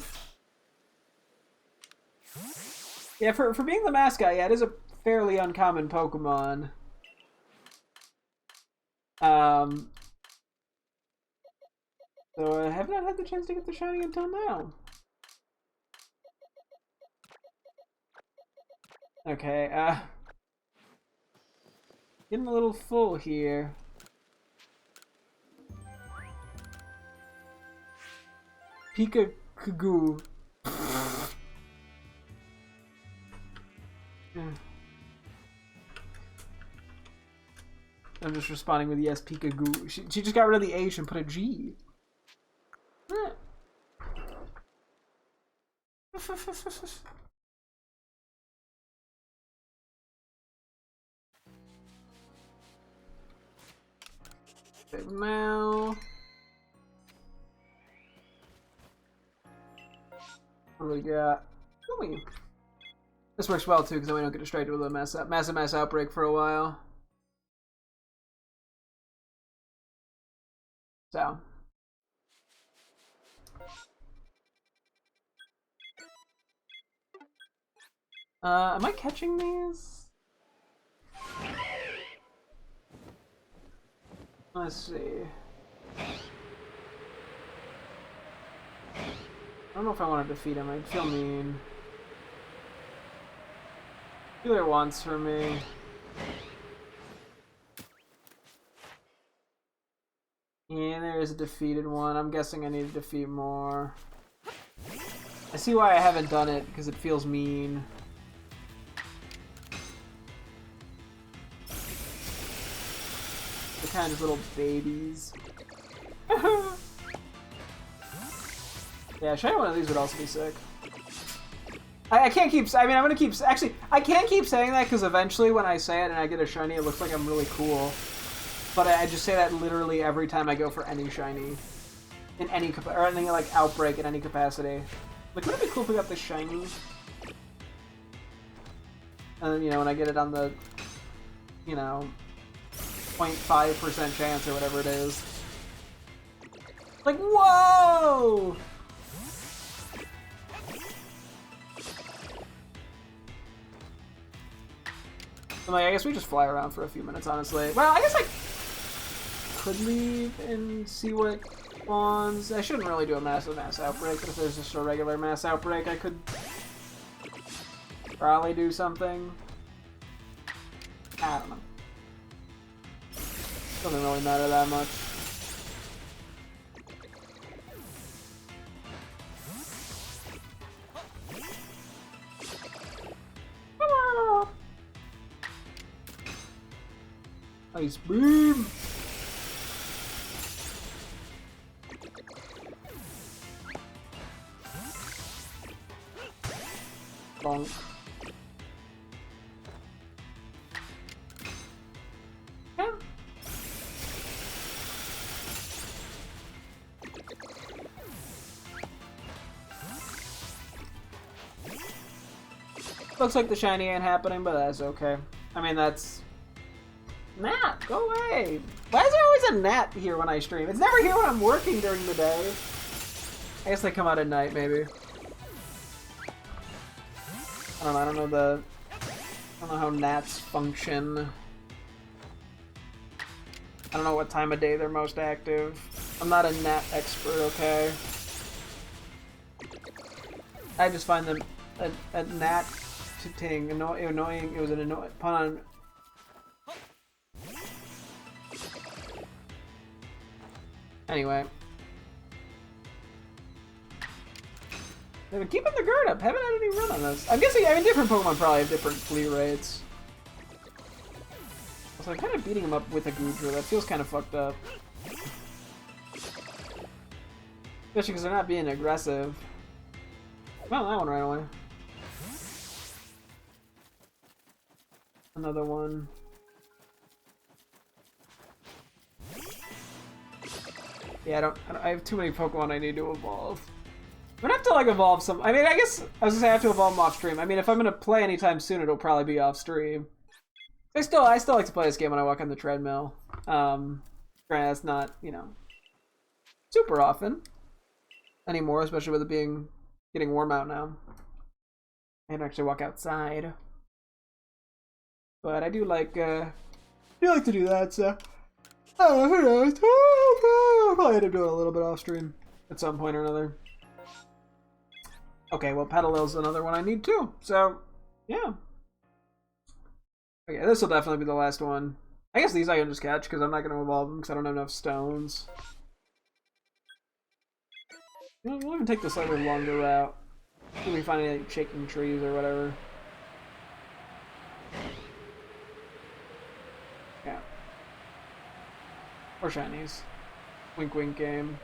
Yeah, for being the mascot, yeah, it is a fairly uncommon Pokemon. So I have not had the chance to get the shiny until now. Okay, getting a little full here. Pika-Kagoo. I'm just responding with yes, Pika-Goo. She just got rid of the H and put a G. Big Mal. What do we got? This works well too, because then we don't get distracted with a mass outbreak for a while. So. Am I catching these? Let's see. I don't know if I want to defeat him. I'd feel mean. Either once for me. Yeah, there's a defeated one. I'm guessing I need to defeat more. I see why I haven't done it, because it feels mean. They're kind of little babies. Yeah, shiny one of these would also be sick. I can't keep... I mean, I'm gonna keep... Actually, I can't keep saying that because eventually when I say it and I get a shiny, it looks like I'm really cool. But I just say that literally every time I go for any shiny. In any... Or any, like, outbreak in any capacity. Like, wouldn't it be cool if we got this shiny? And then, you know, when I get it on the... You know... 0.5% chance or whatever it is. Like, whoa! I'm like, I guess we just fly around for a few minutes, honestly. Well, I guess I could leave and see what spawns. I shouldn't really do a mass outbreak, but if there's just a regular mass outbreak, I could probably do something. I don't know. Doesn't really matter that much. Ice beam! Bonk. Yeah. Looks like the shiny ain't happening, but that's okay. I mean, that's... Gnat, go away! Why is there always a gnat here when I stream? It's never here when I'm working during the day. I guess they come out at night, maybe. I don't know how gnats function. I don't know what time of day they're most active. I'm not a gnat expert, okay? I just find them a gnat ting annoying. It was an annoying pun on. Anyway. They've been keeping the guard up. Haven't had any run on this. I'm guessing, I mean, different Pokemon probably have different flee rates. So I'm kind of beating him up with a Goodra. That feels kind of fucked up. Especially because they're not being aggressive. Well, that one right away. Another one. Yeah, I have too many Pokemon I need to evolve. I'm gonna have to, like, evolve some... I mean, I guess I was gonna say I have to evolve them off stream. I mean, if I'm gonna play anytime soon, it'll probably be off stream. I still like to play this game when I walk on the treadmill. Granted, that's not, you know, super often anymore, especially with it getting warm out now. I can actually walk outside. But I do like to do that, so... Oh, who knows? I'll probably end up doing a little bit off stream at some point or another. Okay, well, Petalil's another one I need too. So, yeah. Okay, this will definitely be the last one. I guess these I can just catch because I'm not going to evolve them because I don't have enough stones. You know, we'll even take the slightly longer route. If we find any like, shaking trees or whatever. Yeah. Or shinies. Wink wink game.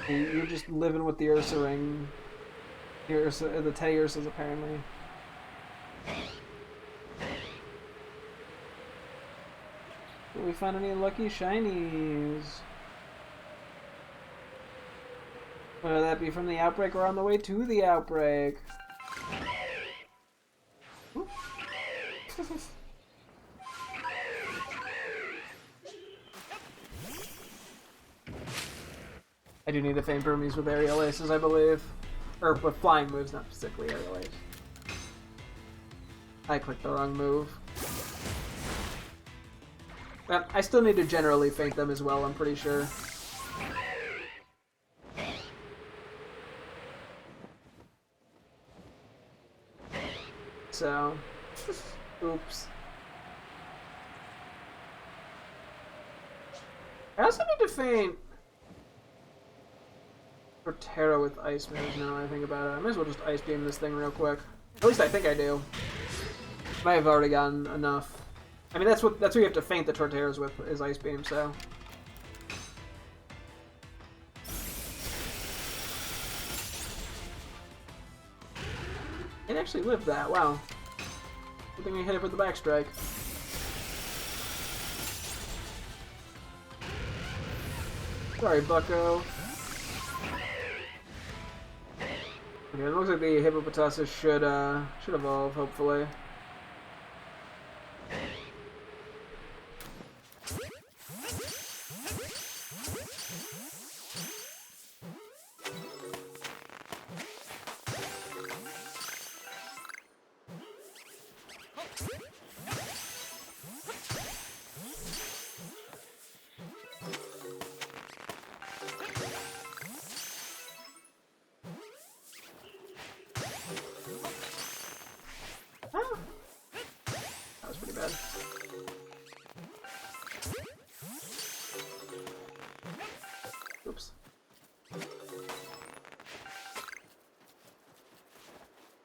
You're just living with the Ursaring. The Teddy Ursas, apparently. Will we find any lucky shinies? Whether that be from the outbreak or on the way to the outbreak. I do need to feign Burmese with aerial aces, I believe. Or with flying moves, not specifically aerial ace. I clicked the wrong move. But I still need to generally feint them as well, I'm pretty sure. So, oops. I also need to feint Terra with ice moves now I think about it. I might as well just ice beam this thing real quick. At least I think I do. Might have already gotten enough. I mean that's what you have to feint the Torterras with is ice beam, so. It actually lived that, wow. Good thing I hit it with the back strike. Sorry, bucko. Okay, it looks like the Hippopotamus should evolve, hopefully.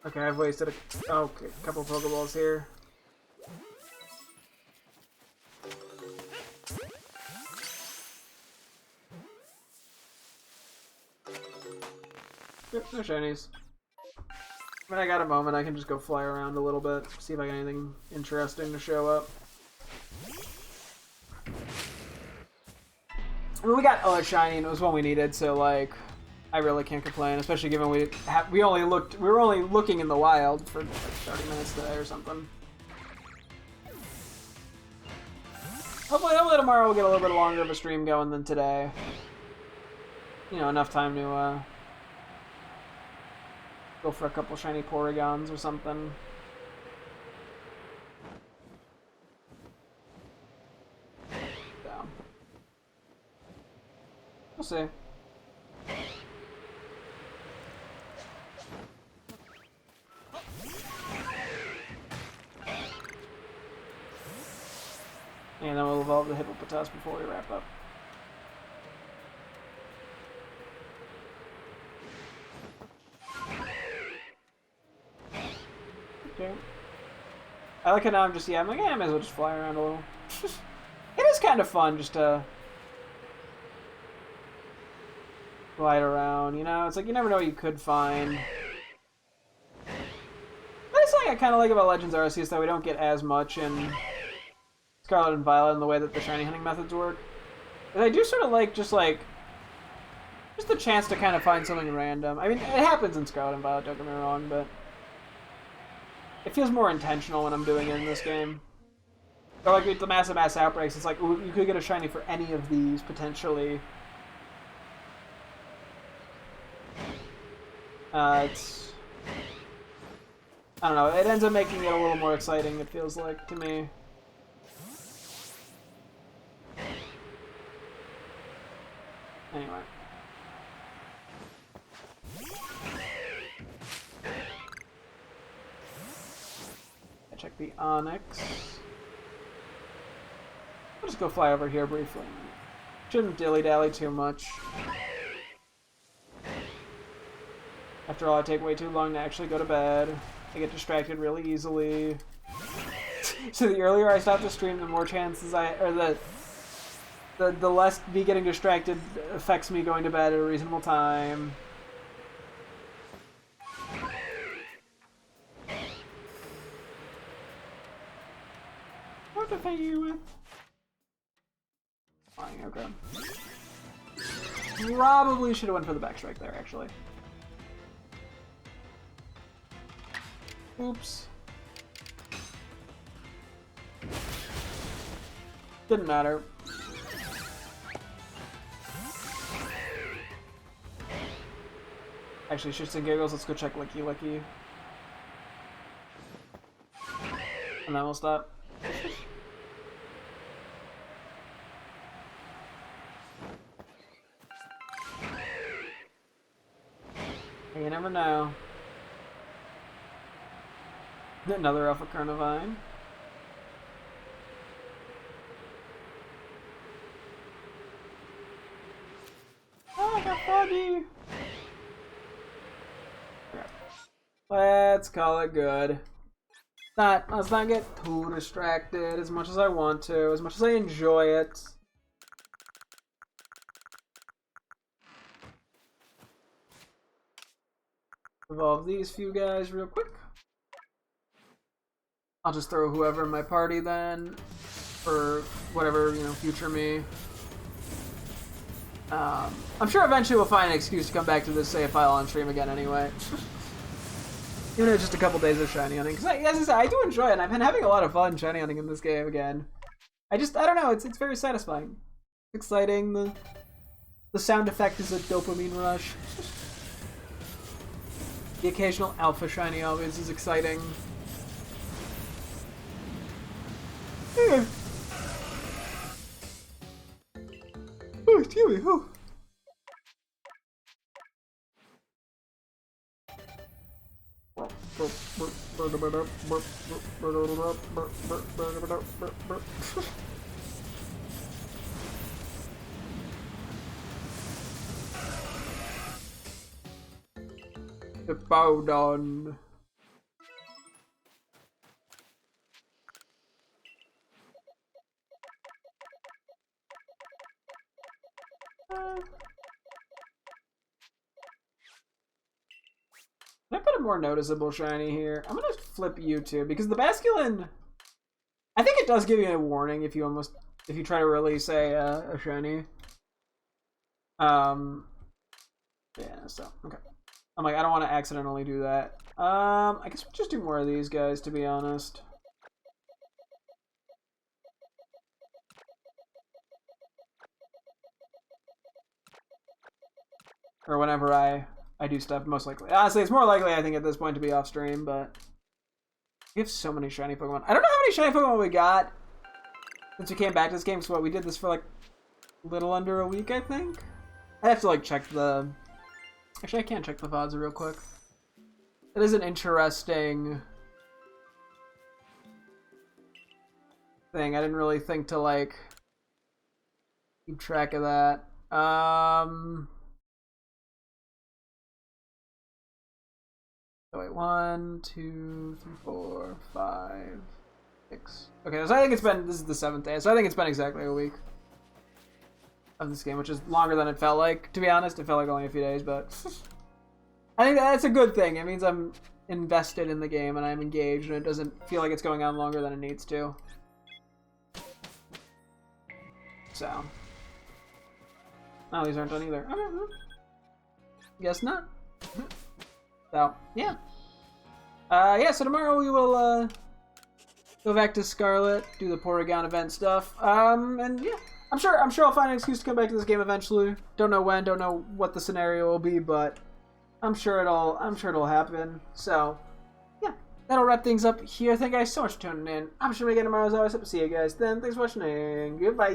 Okay, I've wasted a couple Pokeballs here. Yep, no shinies. When I got a moment, I can just go fly around a little bit, see if I got anything interesting to show up. I mean, we got a shiny, and it was one we needed, so like, I really can't complain, especially given we were only looking in the wild for like 30 minutes today or something. Hopefully tomorrow we'll get a little bit longer of a stream going than today. You know, enough time to go for a couple shiny Porygons or something. So, we'll see. And then we'll evolve the Hippopotamus before we wrap up. Okay. I like it now. I'm like, yeah, I might as well just fly around a little. It is kind of fun just to glide around, you know? It's like you never know what you could find. But it's like I kind of like about Legends Arceus that we don't get as much in Scarlet and Violet in the way that the shiny hunting methods work. But I do sort of like just the chance to kind of find something random. I mean, it happens in Scarlet and Violet, don't get me wrong, but it feels more intentional when I'm doing it in this game. Or like with the massive mass outbreaks, it's like, ooh, you could get a shiny for any of these, potentially. It's... I don't know, it ends up making it a little more exciting, it feels like, to me. Anyway. I check the Onyx. I'll just go fly over here briefly. Shouldn't dilly-dally too much. After all, I take way too long to actually go to bed. I get distracted really easily. So the earlier I stop to stream, the more chances the less me getting distracted affects me going to bed at a reasonable time. What to pay you with? Flying, okay. Probably should have went for the backstrike there, actually. Oops. Didn't matter. Actually, shits and giggles, let's go check Licky Licky. And then we'll stop. You never know. Another Alpha Carnivine. Oh, I got Foggy! Okay. Let's call it good. Let's not get too distracted as much as I want to, as much as I enjoy it. Evolve these few guys real quick. I'll just throw whoever in my party then, for whatever, you know, future me. I'm sure eventually we'll find an excuse to come back to this save file on stream again anyway. Even if it's just a couple days of shiny hunting. Because, as I said, I do enjoy it, and I've been having a lot of fun shiny hunting in this game again. I don't know, it's very satisfying. It's exciting, the sound effect is a dopamine rush. The occasional alpha shiny always is exciting. Oh, excuse me. Oh. The Bowdon. Can I put a more noticeable shiny here? I'm gonna flip you two because the Basculin, I think it does give you a warning if you try to release a shiny. Yeah, so okay. I'm like, I don't want to accidentally do that. I guess we'll just do more of these guys, to be honest. Or whenever I do stuff, most likely. Honestly, it's more likely, I think, at this point to be off stream, but we have so many shiny Pokemon. I don't know how many shiny Pokemon we got since we came back to this game, so what, we did this for like a little under a week, I think? I have to like check the... Actually, I can check the VODs real quick. It is an interesting thing. I didn't really think to like keep track of that. So wait, 1, 2, 3, 4, 5, 6. Okay, so I think it's been, this is the 7th day, so I think it's been exactly a week of this game, which is longer than it felt like. To be honest, it felt like only a few days, but I think that's a good thing. It means I'm invested in the game and I'm engaged, and it doesn't feel like it's going on longer than it needs to. So, no, these aren't done either. I don't know. Guess not. So, yeah. Yeah, so tomorrow we will go back to Scarlet, do the Porygon event stuff. And yeah, I'm sure I'll find an excuse to come back to this game eventually. Don't know when, don't know what the scenario will be, but I'm sure it'll happen. So, yeah, that'll wrap things up here. Thank you guys so much for tuning in. I'm sure we get tomorrow as always. Hope to see you guys then. Thanks for watching. Goodbye.